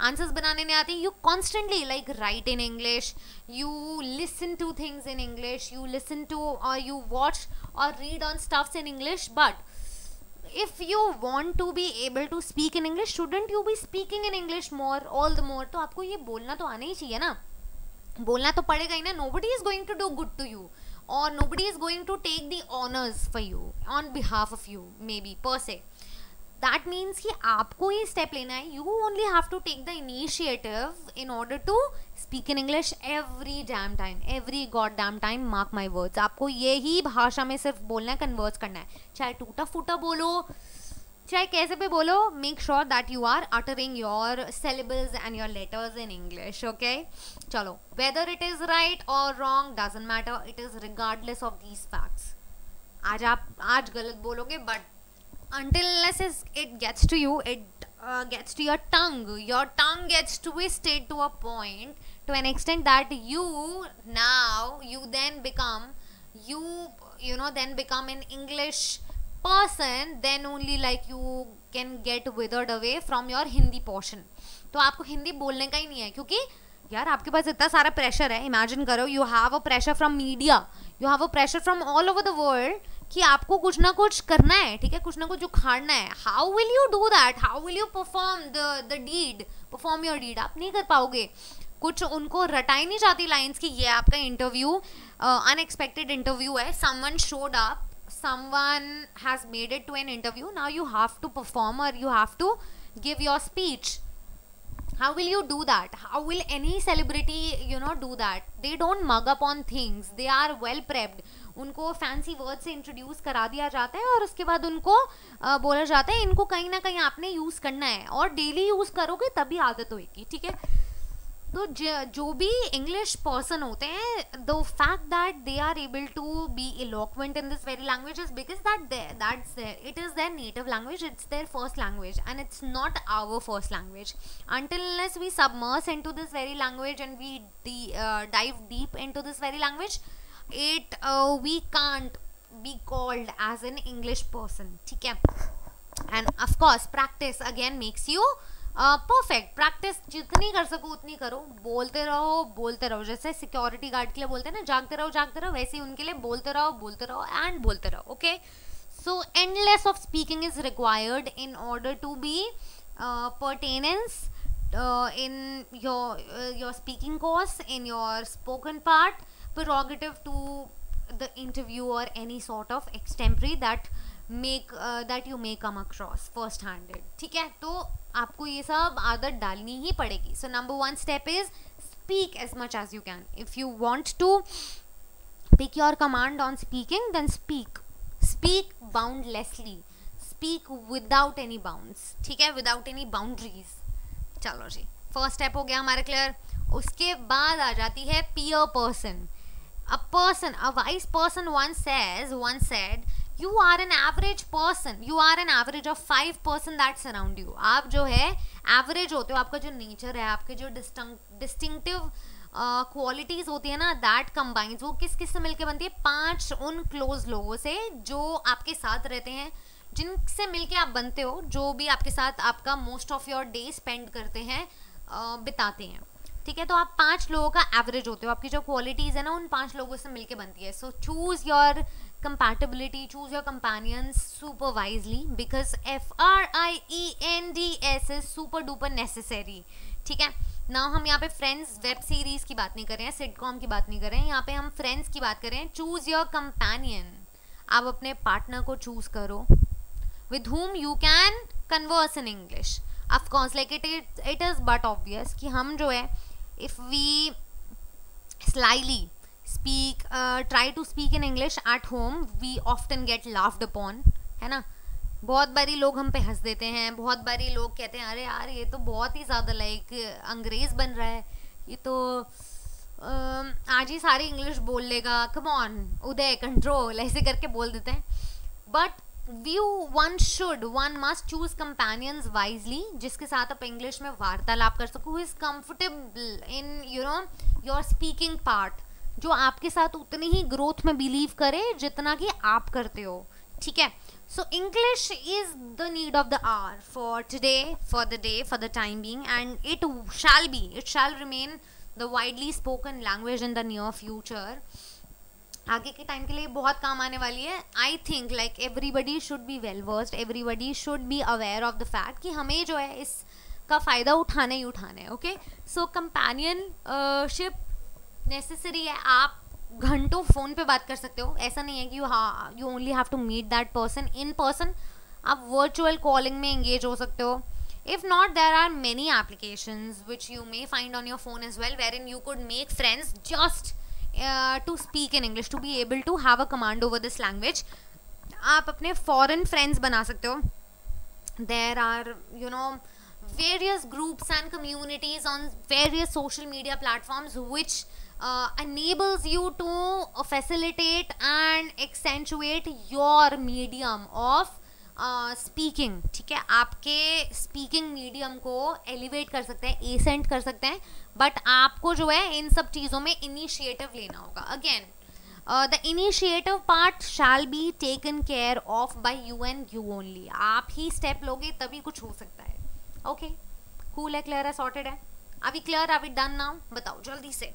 आंसर्स बनाने नहीं आती, you constantly like write in English, you listen to things in English, you listen to or you watch or read on stuffs in English, but if you want to be able to speak in English, shouldn't you be speaking in English more, all the more? तो आपको ये बोलना तो आना ही चाहिए ना, बोलना तो पड़ेगा ही ना. Nobody is going to do good to you, or nobody is going to take the honors for you on behalf of you, maybe per se. That means कि आपको ये स्टेप लेना है. You only have to take the initiative in order to speak in English every damn time, every goddamn time. Mark my words. आपको यही भाषा में सिर्फ बोलना है, कन्वर्स करना है, चाहे टूटा फूटा बोलो, चाहे कैसे पे बोलो. Make sure that you are uttering your syllables and your letters in English. Okay? चलो, whether it is right or wrong doesn't matter. It is regardless of these facts. आज गलत बोलोगे, but until unless it gets to you, it gets to your tongue gets twisted to a point, to an extent that you then become an English person, then only like you can get withered away from your Hindi portion. तो आपको हिंदी बोलने का ही नहीं है, क्योंकि यार आपके पास इतना सारा प्रेशर है. इमेजिन करो, you have a pressure from media, you have a pressure from all over the world कि आपको कुछ ना कुछ करना है, ठीक है, कुछ ना कुछ उखाड़ना है. How will you do that? How will you perform your deed? आप नहीं कर पाओगे. कुछ उनको रटाई नहीं जाती लाइंस कि ये आपका इंटरव्यू अनएक्सपेक्टेड इंटरव्यू है, someone showed up, someone has made it to an interview, now you have to perform or you have to give your speech. How will you do that? How will any celebrity do that? They don't mug up on things, they are well prepped. उनको fancy word से introduce करा दिया जाता है और उसके बाद उनको बोला जाता है इनको कहीं ना कहीं आपने यूज़ करना है, और डेली यूज़ करोगे तभी आदत होगी, ठीक है. तो जो भी इंग्लिश पर्सन होते हैं, the fact that they are able to be eloquent in this very language is because it is their native language, it's their first language and it's not our first language. until unless we submerge into this very language and we dive deep into this very language, we can't be called as an English person, ठीक है. And of course practice again makes you perfect. Practice जितनी कर सको उतनी करो, बोलते रहो. जैसे सिक्योरिटी गार्ड के लिए बोलते हैं ना, जागते रहो, वैसे ही उनके लिए बोलते रहो एंड बोलते रहो. Okay, so endless of speaking is required in order to be pertinence in your speaking course, in your spoken part, prerogative to the interview or any sort of extempore that you may come across first handed. ठीक है, तो आपको ये सब आदत डालनी ही पड़ेगी. So number one step is speak as much as you can. If you want to pick your command on speaking, then speak boundlessly, speak without any bounds, ठीक है, without any boundaries. चलो जी, फर्स्ट स्टेप हो गया हमारा clear. उसके बाद आ जाती है peer person. A wise person once said, you are an average person, you are an average of 5 person that surround you. आप जो है average होते हो, आपका जो nature है, आपके जो distinctive क्वालिटीज़ होती है ना, दैट कंबाइंस, वो किस किस से मिलके बनती है? 5 उन क्लोज लोगों से जो आपके साथ रहते हैं, जिनसे मिलके आप बनते हो, जो भी आपके साथ आपका most of your day spend करते हैं, बिताते हैं. ठीक है, तो आप 5 लोगों का एवरेज होते हो. आपकी जो क्वालिटीज़ है ना, उन 5 लोगों से मिलके बनती है. सो choose your compatibility, choose your companions super wisely, because FRIENDS is super duper necessary. ठीक है ना, हम यहाँ पे फ्रेंड्स वेब सीरीज की बात नहीं कर रहे हैं, सिटकॉम की बात नहीं कर रहे हैं, यहाँ पे हम फ्रेंड्स की बात कर रहे हैं. Choose your companion. आप अपने पार्टनर को चूज करो with whom you can converse in English. Of course, like it is but obvious कि हम जो है, if we slyly try to speak in English at home, we often get laughed upon, है ना. बहुत बारी लोग हम पे हंस देते हैं, बहुत बारी लोग कहते हैं अरे यार ये तो बहुत ही ज़्यादा लाइक अंग्रेज़ बन रहा है, ये तो आज ही सारी इंग्लिश बोल लेगा, कम ऑन उदय कंट्रोल, ऐसे करके बोल देते हैं. But one must choose companions wisely, जिसके साथ आप इंग्लिश में वार्तालाप कर सको, who is comfortable in your speaking part, जो आपके साथ उतनी ही ग्रोथ में बिलीव करे जितना कि आप करते हो, ठीक है. So English is the need of the hour for today, for the day, for the time being, and it shall remain the widely spoken language in the near future. आगे के टाइम के लिए बहुत काम आने वाली है. I think like everybody should be well versed, everybody should be aware of the fact कि हमें जो है इसका फ़ायदा उठाना ही उठाना है. ओके, सो कंपेनियनशिप नेसेसरी है. आप घंटों फ़ोन पे बात कर सकते हो, ऐसा नहीं है कि you only have to meet that person in person. आप वर्चुअल कॉलिंग में एंगेज हो सकते हो. If not, there are many applications which you may find on your phone as well, wherein you could make friends just to speak in English, to be able to have a command over this language. आप अपने foreign friends बना सकते हो. There are various groups and communities on various social media platforms which enables you to facilitate and accentuate your medium of speaking. ठीक है, आपके speaking medium को elevate कर सकते हैं, एसेंट कर सकते हैं, बट आपको जो है इन सब चीज़ों में इनिशिएटिव लेना होगा. Again the initiative part shall be taken care of by you and you only. आप ही स्टेप लोगे तभी कुछ हो सकता है. ओके, कूल है, क्लियर है, सॉर्टेड है. अभी क्लियर, अभी डन नाउ? बताओ जल्दी से.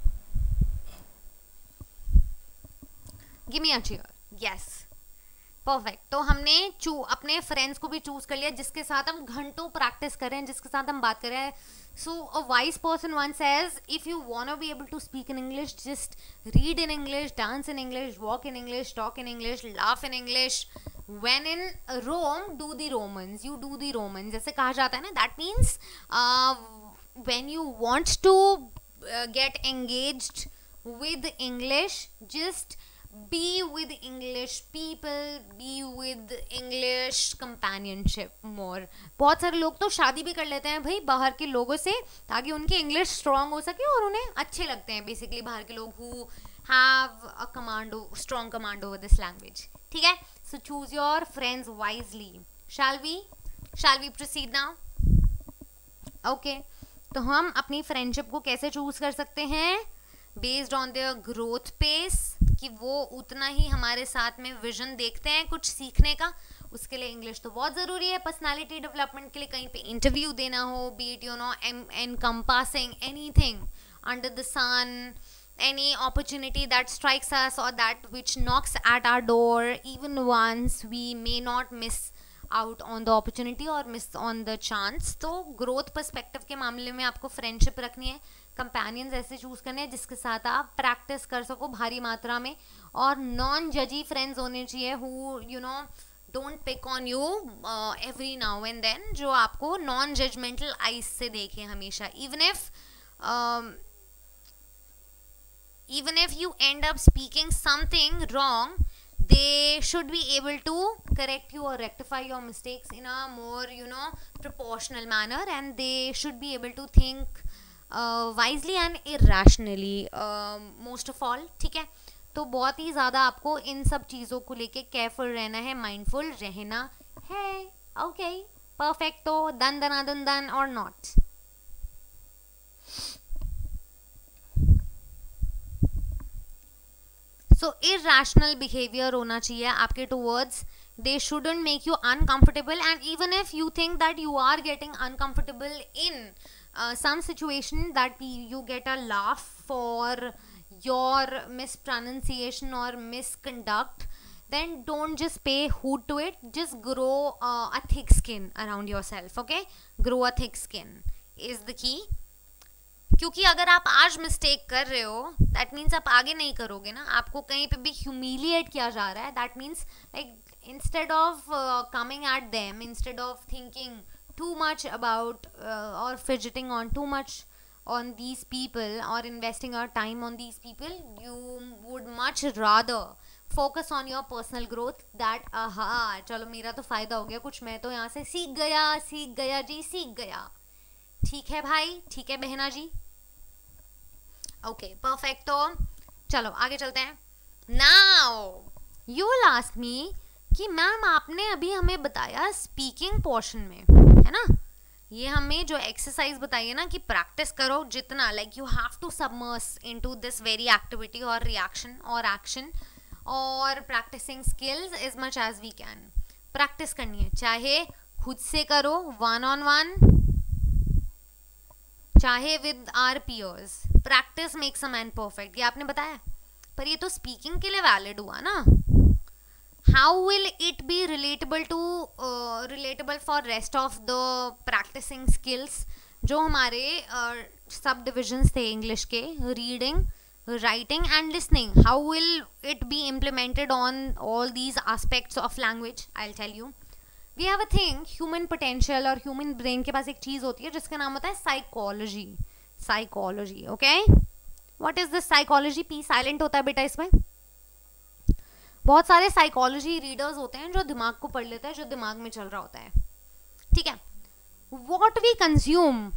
Give me a cheer. Yes, perfect. तो हमने अपने फ्रेंड्स को भी चूज कर लिया जिसके साथ हम घंटों प्रैक्टिस कर रहे हैं, जिसके साथ हम बात कर रहे हैं. So a wise person one says, if you want to be able to speak in English, just read in English, dance in English, walk in English, talk in English, laugh in English. When in Rome, do the Romans, you do the Romans, जैसे कहा जाता है ना. That means when you want to get engaged with English, just be with English people, be with English companionship more. बहुत सारे लोग तो शादी भी कर लेते हैं भाई बाहर के लोगों से, ताकि उनकी इंग्लिश स्ट्रॉन्ग हो सके और उन्हें अच्छे लगते हैं बेसिकली बाहर के लोग who have a strong command over this language. ठीक है, so choose your friends wisely. Shall we proceed now? Okay, तो हम अपनी फ्रेंडशिप को कैसे चूज कर सकते हैं? Based on their growth pace, कि वो उतना ही हमारे साथ में विजन देखते हैं कुछ सीखने का. उसके लिए इंग्लिश तो बहुत ज़रूरी है. पर्सनालिटी डेवलपमेंट के लिए कहीं पे इंटरव्यू देना हो, B it encompassing anything under the sun, any opportunity that strikes us or that which knocks at our door even once, we may not miss out on the opportunity or miss on the chance. तो growth perspective के मामले में आपको friendship रखनी है, companions ऐसे choose करने हैं जिसके साथ आप प्रैक्टिस कर सको भारी मात्रा में, और नॉन जजी फ्रेंड्स होने चाहिए who don't pick on you every now and then, जो आपको नॉन जजमेंटल आइज से देखें हमेशा. even if you end up speaking something wrong, they should be able to correct you or rectify your mistakes in a more proportional manner, and they should be able to think wisely and irrationally most of all. ठीक है, तो बहुत ही ज़्यादा आपको इन सब चीज़ों को लेके केयरफुल रहना है, माइंडफुल रहना है. Okay, perfect. तो दन और नॉट. सो irrational behavior होना चाहिए आपके towards. They shouldn't make you uncomfortable, and even if you think that you are getting uncomfortable in some situation, that you get a laugh for your mispronunciation or misconduct, then don't just pay hoot to it. Just grow a thick skin around yourself. Okay, grow a thick skin is the key. क्योंकि अगर आप आज mistake कर रहे हो, that means आप आगे नहीं करोगे ना. आपको कहीं पे भी ह्यूमिलिएट किया जा रहा है. That means like instead of coming at them, instead of thinking too much about or fidgeting on too much on these people or investing your time on these people, you would much rather focus on your personal growth. That चलो मेरा तो फ़ायदा हो गया कुछ, मैं तो यहाँ से सीख गया जी, सीख गया. ठीक है भाई, ठीक है बहना जी. Okay, perfect. तो चलो आगे चलते हैं. Now you will ask me कि मैम आपने अभी हमें बताया स्पीकिंग पोर्शन में, है ना, ये हमें जो एक्सरसाइज बताई है ना कि प्रैक्टिस करो जितना, like you have to submerse into this very activity और रिएक्शन और एक्शन और practicing skills as much as we can. Practice करनी है, चाहे खुद से करो 1-on-1, चाहे with our peers. Practice makes a man perfect, ये आपने बताया, पर ये तो स्पीकिंग के लिए वैलिड हुआ ना। How will it be relatable for rest of the practicing skills जो हमारे सब डिविजन्स थे इंग्लिश के, reading, writing and listening? How will it be implemented on all these aspects of language? I'll tell you. We have a thing, human potential और human brain के पास एक चीज़ होती है जिसका नाम होता है psychology. Psychology, okay? What is this psychology? P silent होता है बेटा इसमें। बहुत सारे साइकोलॉजी रीडर्स होते हैं जो दिमाग को पढ़ लेते हैं, जो दिमाग में चल रहा होता है, ठीक है। What we consume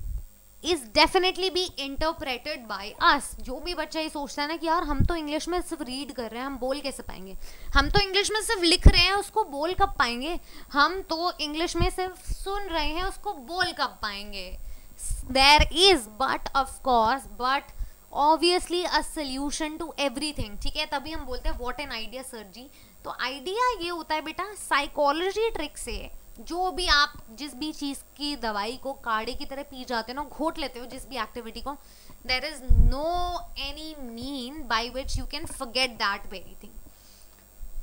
is definitely be interpreted by us. जो भी बच्चा ये सोचता है ना कि यार हम तो इंग्लिश में सिर्फ रीड कर रहे हैं, हम बोल कैसे पाएंगे, हम तो इंग्लिश में सिर्फ लिख रहे हैं, उसको बोल कब पाएंगे, हम तो इंग्लिश में सिर्फ सुन रहे हैं, उसको बोल कब पाएंगे। There is but of course but obviously a solution to everything, ठीक है। तभी हम बोलते हैं what an idea sir ji. तो आइडिया ये होता है बेटा साइकोलॉजी ट्रिक से, जो भी आप जिस भी चीज़ की दवाई को काढ़े की तरह पी जाते हो ना, घोट लेते हो जिस भी एक्टिविटी को, there is no any mean by which you can forget that very thing.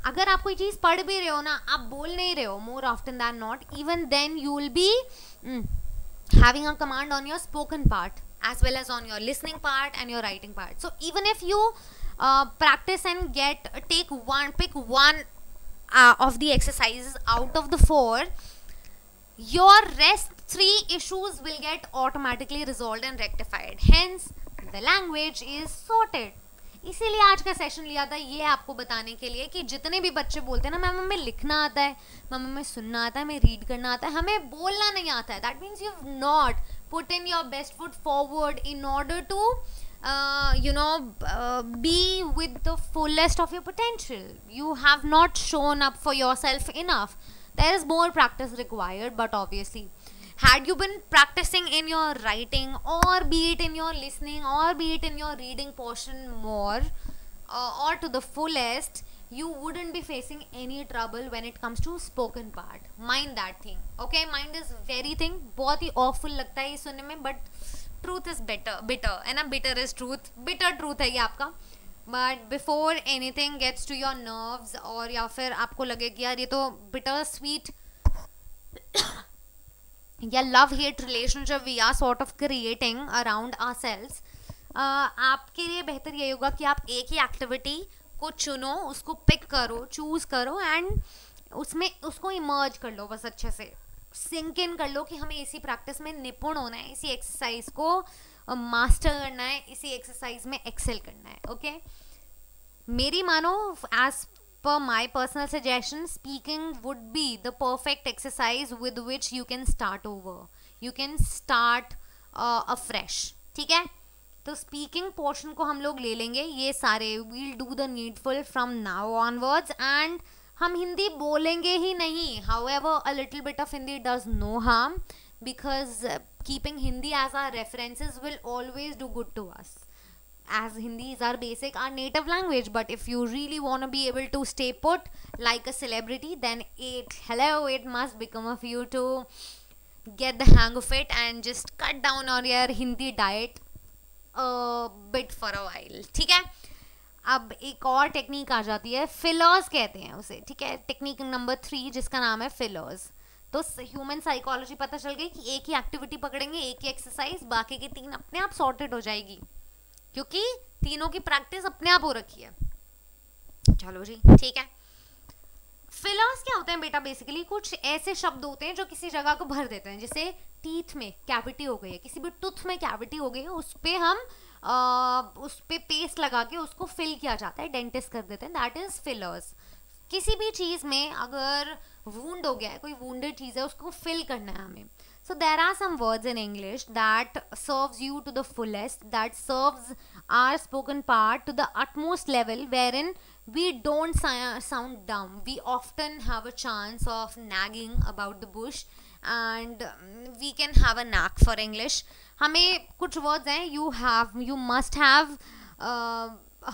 अगर आप कोई चीज़ पढ़ भी रहे हो ना, आप बोल नहीं रहे हो, more often than not, even then you will be having a command on your spoken part as well as on your listening part and your writing part. So even if you practice and pick one of the exercises out of the 4, your rest 3 issues will get automatically resolved and rectified. Hence the language is sorted. इसीलिए आज का session लिया था ये आपको बताने के लिए कि जितने भी बच्चे बोलते हैं ना मैम हमें लिखना आता है, मैम हमें सुनना आता है, हमें रीड करना आता है, हमें बोलना नहीं आता है, that means you have not put in your best foot forward in order to be with the fullest of your potential. You have not shown up for yourself enough. There is more practice required, but obviously had you been practicing in your writing or be it in your listening or be it in your reading portion more or to the fullest, you wouldn't be facing any trouble when it comes to spoken part. Mind that thing, okay? Mind is very thing, बहुत ही awful लगता है ये सुनने में, but truth is bitter है ना, bitter is truth, bitter truth है ये आपका। But before anything gets to your nerves और या फिर आपको लगे कि यार ये तो bitter sweet या love hate relationship we are sort of creating around our selves, आपके लिए बेहतर यही होगा कि आप एक ही एक्टिविटी को चुनो, उसको पिक करो, चूज करो एंड उसमें उसको इमर्ज कर लो, बस अच्छे से सिंक इन कर लो कि हमें इसी प्रैक्टिस में निपुण होना है, इसी एक्सरसाइज को मास्टर करना है, इसी एक्सरसाइज में एक्सेल करना है, ओके। मेरी मानो as per my personal suggestion, speaking would be the perfect exercise with which you can start over. You can start afresh, ठीक है। तो speaking portion को हम लोग ले लेंगे ये सारे, we'll do the needful from now onwards and हम हिंदी बोलेंगे ही नहीं. However, a little bit of Hindi does no harm because keeping Hindi as our references will always do good to us. As Hindi is our basic, our native language, but if you really want to be able to stay put like a celebrity, then it must become of you to get the hang of it and just cut down on your Hindi diet a bit for a while. ठीक है. अब एक और technique आ जाती है, fillers कहते हैं उसे, ठीक है. टेक्निक नंबर 3 जिसका नाम है फिलर्स. तो ह्यूमन साइकोलॉजी पता चल गई कि एक ही एक्टिविटी पकड़ेंगे, एक ही एक्सरसाइज, बाकी की 3 अपने आप सॉर्टेड हो जाएगी क्योंकि तीनों की प्रैक्टिस अपने आप हो रखी है. चलो जी, ठीक है. फिलर्स क्या होते हैं बेटा? बेसिकली कुछ ऐसे शब्द होते हैं जो किसी जगह को भर देते हैं. जैसे टीथ में कैविटी हो गई है, किसी भी टूथ में कैविटी हो गई है, उस पे हम उस पे पेस्ट लगा के उसको फिल किया जाता है, डेंटिस्ट कर देते हैं. That is fillers. किसी भी चीज़ में अगर वूंड हो गया है, कोई वूंडेड चीज़ है, उसको फिल करना है हमें. So there are some words in English that serves you to the fullest, that serves our spoken part to the utmost level, wherein we don't sound dumb. We often have a chance of nagging about the bush, and we can have a knack for English. हमें कुछ words हैं, you must have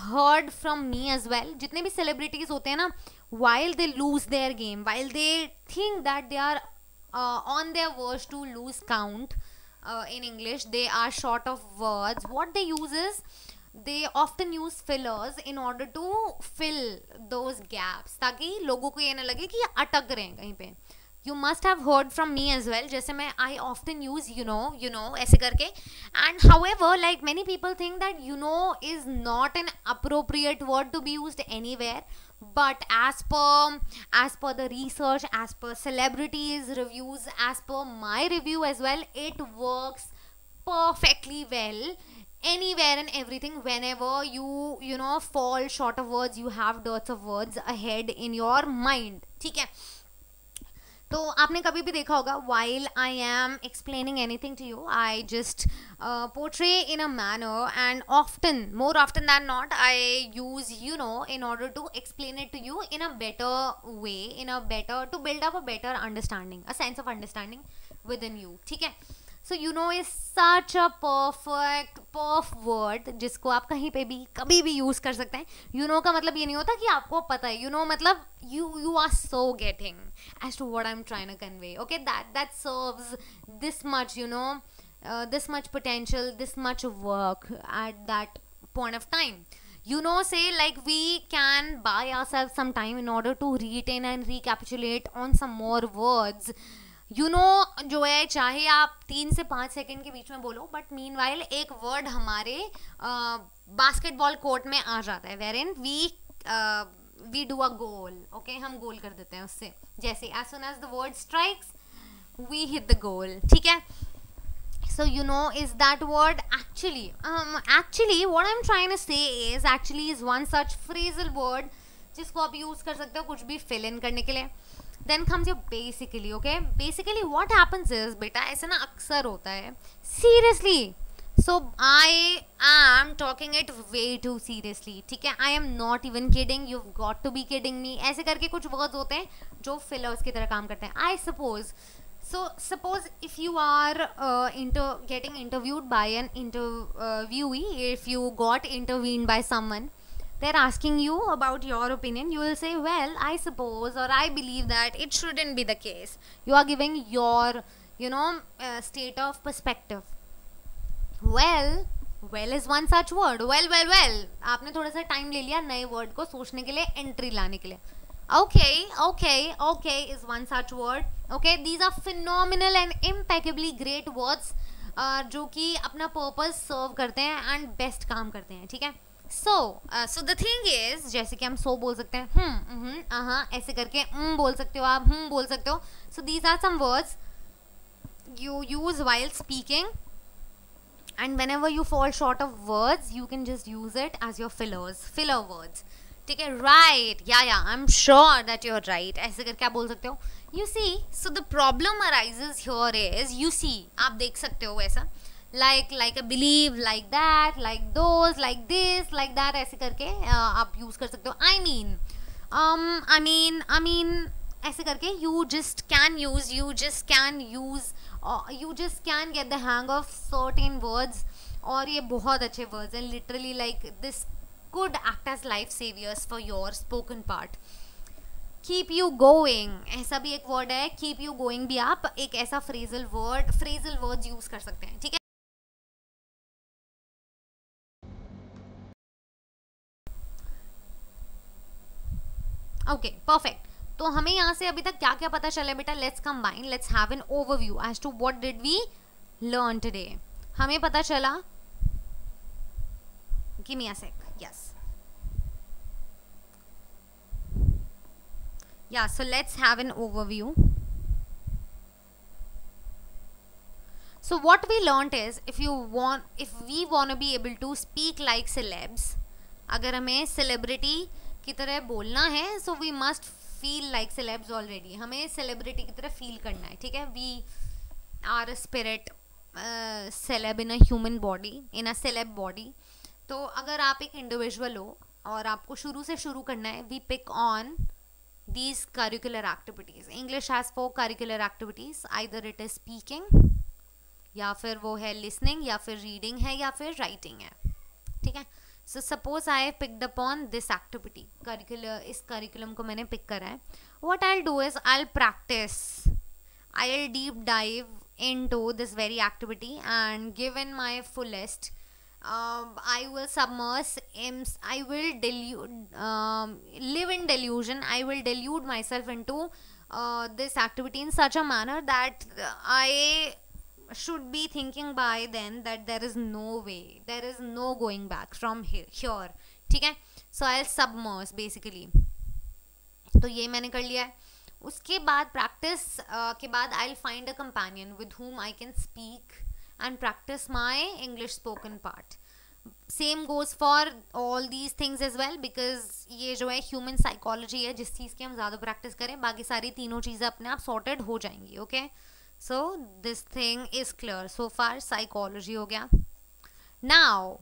heard from me as well. जितने भी celebrities होते हैं ना, while they lose their game, while they think that they are on their verge to lose count in English, they are short of words. What they use is they often use fillers in order to fill those gaps, ताकि लोगों को ये ना लगे कि ये अटक रहे हैं कहीं पे. You must have heard from me as well. जैसे मैं I often use you know ऐसे करके. And however, like many people think that is not an appropriate word to be used anywhere. But as per the research, as per celebrities reviews, as per my review as well, it works perfectly well anywhere and everything. Whenever you fall short of words, you have dots of words ahead in your mind. ठीक है. तो आपने कभी भी देखा होगा, while I am explaining anything to you, I just portray in a manner, and more often than not, I use in order to explain it to you in a better way, to build up a better understanding, a sense of understanding within you. ठीक है. So is such a perfect word जिसको आप कहीं पे भी कभी भी use कर सकते हैं. का मतलब ये नहीं होता कि आपको पता है. मतलब you are so getting as to what I'm trying to convey. Okay, that serves this much this much potential, this much work at that point of time. Say like we can buy ourselves some time in order to retain and recapitulate on some more words. जो है, चाहे आप 3 से 5 second के बीच में बोलो, but meanwhile एक वर्ड हमारे बास्केटबॉल कोर्ट में आ जाता है, wherein we do a goal. Okay, हम गोल कर देते हैं उससे. जैसे as soon as the word strikes, we hit the goal. ठीक है. So is that word actually what I'm trying to say is one such phrasal word जिसको आप यूज कर सकते हो कुछ भी fill in करने के लिए. Then comes your basically. Okay, basically what happens is, बेटा ऐसा ना अक्सर होता है. Seriously, so I am talking it way too seriously. ठीक है, I am not even kidding. You've got to be kidding me. ऐसे करके कुछ words होते हैं जो fillers की तरह काम करते हैं. I suppose. So suppose if you are getting interviewed by an interviewee, if you got intervened by someone, they're asking you about your opinion, you will say, well, I suppose, or I believe that it shouldn't be the case. You are giving your state of perspective. Well is one such word. Well, आपने थोड़ा सा time ले लिया नए word को सोचने के लिए, एंट्री लाने के लिए. Okay is one such word. Okay, these are phenomenal and impeccably great words जो कि अपना पर्पस सर्व करते हैं एंड बेस्ट काम करते हैं. ठीक है. So the thing is, जैसे कि हम बोल सकते हैं, ऐसे करके बोल सकते हो आप, बोल सकते हो. So these are some words you use while speaking, and whenever you fall short of words, you can just use it as your filler words. ठीक है. Right, yeah, I'm sure that you're right. ऐसे करके आप बोल सकते हो. You see, so the problem arises here is, आप देख सकते हो ऐसा, like I believe, like that, like those, like this, like that, ऐसे करके आप यूज कर सकते हो. I mean ऐसे करके you just can get the hang of certain words. और ये बहुत अच्छे words हैं, literally, like this could act as life saviors for your spoken part. Keep you going, ऐसा भी एक वर्ड है. keep you going भी आप एक ऐसा phrasal words यूज कर सकते हैं. ठीक है. Okay, perfect. तो हमें यहाँ से अभी तक क्या क्या पता चला बेटा? Let's combine, let's have an overview as to what did we learn today. हमें पता चला, give me a sec. Yes, yeah, so let's have an overview. So what we learned is, if we want to be able to speak like celebs, अगर हमें celebrity की तरह बोलना है, so we must feel like celebs already. हमें celebrity की तरह feel करना है. ठीक है. Our a spirit celeb in a human body, in a celeb body. तो अगर आप एक इंडिविजुअल हो और आपको शुरू से शुरू करना है, we pick on these curricular activities. English has 4 curricular activities. Either it is speaking, या फिर वो है listening, या फिर reading है, या फिर writing है. ठीक है. So suppose I have picked upon this activity. Curricular, इस curriculum को मैंने pick करा है. What I'll do is I'll practice. I'll deep dive into this very activity and given my fullest. I will submerge, I will live in delusion. I will delude myself into this activity in such a manner that I should be thinking by then that there is no way, there is no going back from here. ठीक है. So I'll submerge basically. तो ये मैंने कर लिया है. उसके बाद प्रैक्टिस के बाद I'll find a companion with whom I can speak and practice my English spoken part. Same goes for all these things as well, because ये जो है human psychology है, जिस चीज़ की हम ज़्यादा प्रैक्टिस करें बाकी सारी तीनों चीज़ें अपने आप sorted हो जाएंगी. Okay, so this thing is clear. So far psychology हो गया. Now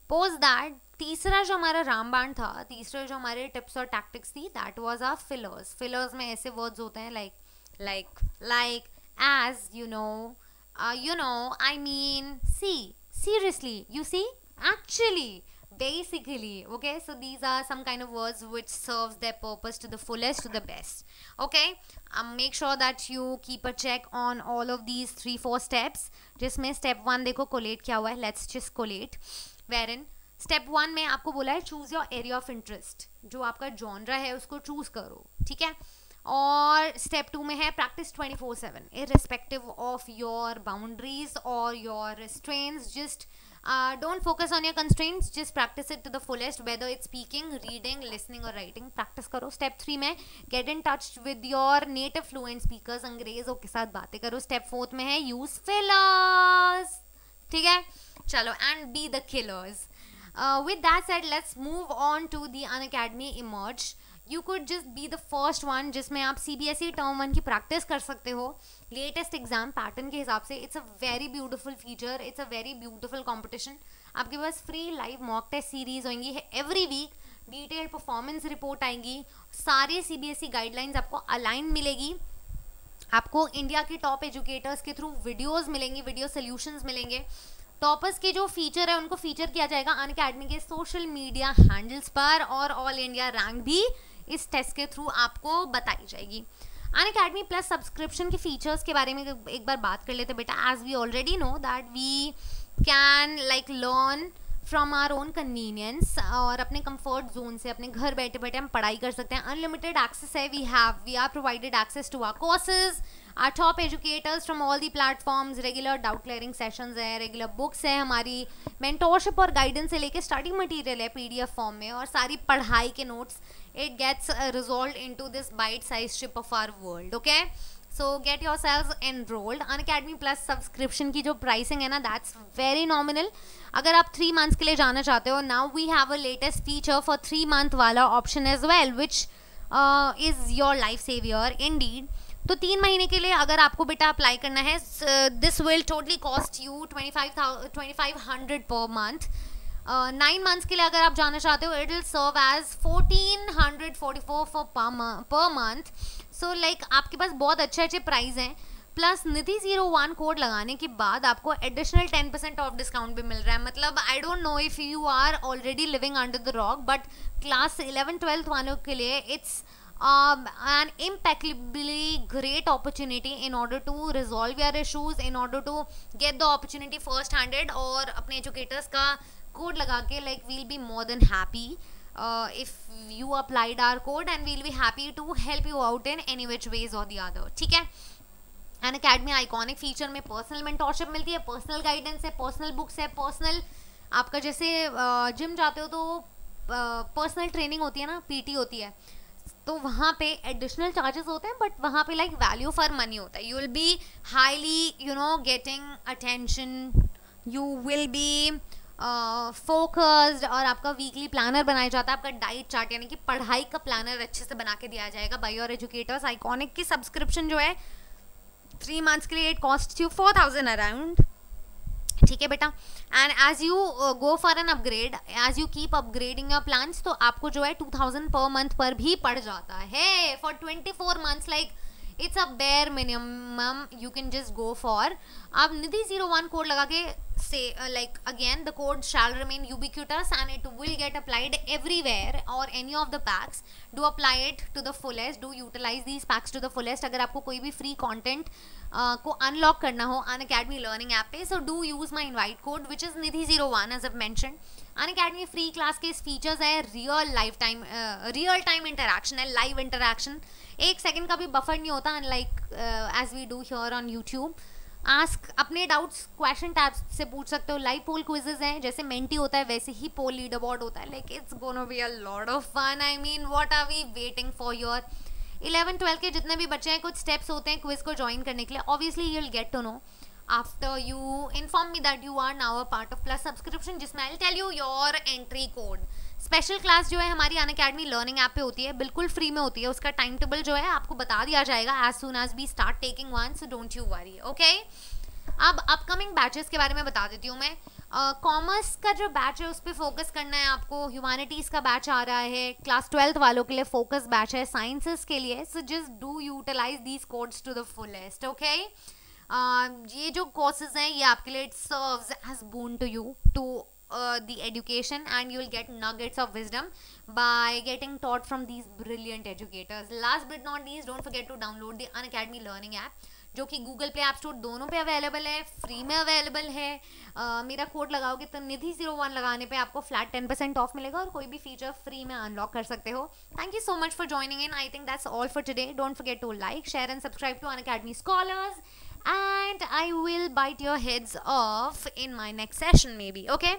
post that तीसरा जो हमारा रामबाण था, तीसरे जो हमारे टिप्स और टैक्टिक्स थी, that was our fillers. fillers में ऐसे words होते हैं like as you know, I mean, see, seriously, you see, actually, basically. Okay, so these are some kind of words which serves their purpose to the fullest, to the best. Okay, make sure that you keep a check on all of these 3-4 steps. जिसमें step 1 देखो collate क्या हुआ है. Let's just collate. Wherein step 1 में आपको बोला है choose your area of interest. जो आपका genre है उसको choose करो. ठीक है. और स्टेप 2 में है practice 24/7 irrespective of your boundaries or your restraints. Just don't focus on your constraints, just practice it to the fullest, whether it's speaking, reading, listening or writing. Practice करो. Step 3 में get in touch with your native fluent speakers, अंग्रेजों के साथ बातें करो. Step 4 में है use fillers. ठीक है, चलो, and be the killers. With that said, let's move on to the Unacademy Emerge. You could just be the first one जिसमें आप CBSE टर्म 1 की प्रैक्टिस कर सकते हो लेटेस्ट एग्जाम पैटर्न के हिसाब से. It's a very beautiful feature, it's a very beautiful competition. आपके पास free live mock test series होंगी every week, detailed performance report आएंगी, सारे CBSE गाइडलाइंस आपको अलाइन मिलेगी, आपको इंडिया के टॉप एजुकेटर्स के थ्रू वीडियोज़ मिलेंगी, वीडियो सोल्यूशंस मिलेंगे. टॉपर्स के जो फीचर है उनको फीचर किया जाएगा अनअकैडमी के सोशल मीडिया हैंडल्स पर, और ऑल इंडिया रैंक भी इस टेस्ट के थ्रू आपको बताई जाएगी. अनअकैडमी प्लस सब्सक्रिप्शन के फीचर्स के बारे में एक बार बात कर लेते बेटा. As we already know that we can learn from our own convenience, और अपने कंफर्ट जोन से अपने घर बैठे बैठे हम पढ़ाई कर सकते हैं. अनलिमिटेड एक्सेस है. We are provided access to our courses, our top educators from all the platforms, regular doubt clearing sessions है, रेगुलर बुक्स है, हमारी मेंटोरशिप और गाइडेंस से लेके स्टडी मटेरियल है PDF फॉर्म में, और सारी पढ़ाई के notes. It gets resolved into this bite size ship of our world. Okay, so get yourselves enrolled. Unacademy plus subscription की जो प्राइसिंग है ना, दैट्स वेरी नॉमिनल. अगर आप 3 मंथ्स के लिए जाना चाहते हो, now we have a latest feature for 3 month वाला option as well, which is your life saver indeed. तो 3 महीने के लिए अगर आपको बेटा अप्लाई करना है, this will totally cost you 2500 per month. 9 months के लिए अगर आप जाना चाहते हो, it will serve as 1444 per month. So like आपके पास बहुत अच्छे प्राइस हैं. प्लस निधि 01 कोड लगाने के बाद आपको एडिशनल 10% ऑफ डिस्काउंट भी मिल रहा है. मतलब I don't know if you are already living under the rock, but class 11-12 वालों के लिए it's an impeccably great opportunity in order to resolve your issues, in order to get the opportunity first handed, और अपने educators का code लगा के we'll be more than happy if you applied our code, and we'll be happy to help you out in any which ways or the other. ठीक है. Unacademy iconic feature में personal mentorship मिलती है, personal guidance है, personal books है, personal आपका जैसे gym जाते हो तो पर्सनल ट्रेनिंग होती है ना, PT होती है, तो वहाँ पे एडिशनल चार्जेस होते हैं, बट वहाँ पे वैल्यू फॉर मनी होता है. You will be highly getting attention, you will be focused, और आपका वीकली प्लानर बनाया जाता है, आपका डाइट चार्ट यानी कि पढ़ाई का प्लानर अच्छे से बना के दिया जाएगा बाय योर एजुकेटर्स. आइकॉनिक की सब्सक्रिप्शन जो है 3 months के लिए it costs you 4,000 अराउंड, ठीक है बेटा. And as you go for an upgrade, as you keep upgrading your plans, तो आपको जो है 2,000 पर मंथ पर भी पड़ जाता है for 24 months. Like it's a bare minimum you can just go for. आप निधि 01 कोड लगा के say like again the code shall remain ubiquitous and it will get applied everywhere or any of the packs. Do apply it to the fullest, do utilize these packs to the fullest. अगर आपको कोई भी free content को unlock करना हो Unacademy learning app पे, so do use my invite code which is Nidhi 01 as I mention. Unacademy free class के features है रियल टाइम इंटरेक्शन है, लाइव इंटरेक्शन, 1 सेकेंड का भी बफर नहीं होता unlike as we do here on YouTube. Ask अपने doubts question tabs से पूछ सकते हो. लाइव पोल क्विजेज हैं, जैसे मेंटी होता है वैसे ही पोल लीडर बोर्ड होता है. Like it's gonna be a lot of fun. I mean what are we waiting for your 11-12 के जितने भी बच्चे हैं. कुछ स्टेप्स होते हैं क्विज को ज्वाइन करने के लिए. Obviously you will get to know after you inform me that you are now a part of plus subscription, जिसमें I will tell you your entry code. Special class जो है हमारी अनअकैडमी लर्निंग ऐप पे होती है, बिल्कुल free में होती है. उसका टाइम टेबल जो है आपको बता दिया जाएगा as soon as we start taking one, so don't you worry. Okay, अब अपकमिंग बैचेस के बारे में बता देती हूँ मैं. कॉमर्स का जो बैच है उस पर फोकस करना है आपको. ह्यूमैनिटीज़ का बैच आ रहा है, क्लास 12th वालों के लिए फोकस बैच है, साइंसेस के लिए. So just do utilize these codes to the fullest. Okay, ये जो कोर्सेज हैं ये आपके लिए it serves as boon to you to the education, and you will get nuggets of wisdom by getting taught from these brilliant educators. Last but not least, don't forget to download the Unacademy Learning app, जो कि Google play app store दोनों पे available है, free में available है. मेरा code लगाओगे तो निधि 01 लगाने पे आपको फ्लैट 10% ऑफ मिलेगा और कोई भी फीचर फ्री में अनलॉक कर सकते हो. Thank you so much for joining in. I think that's all for today. Don't forget to like, share and subscribe to Unacademy Scholars, and I will bite your heads off in my next session maybe. Okay,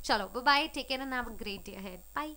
chalo, bye bye, take care and have a great day ahead. Bye.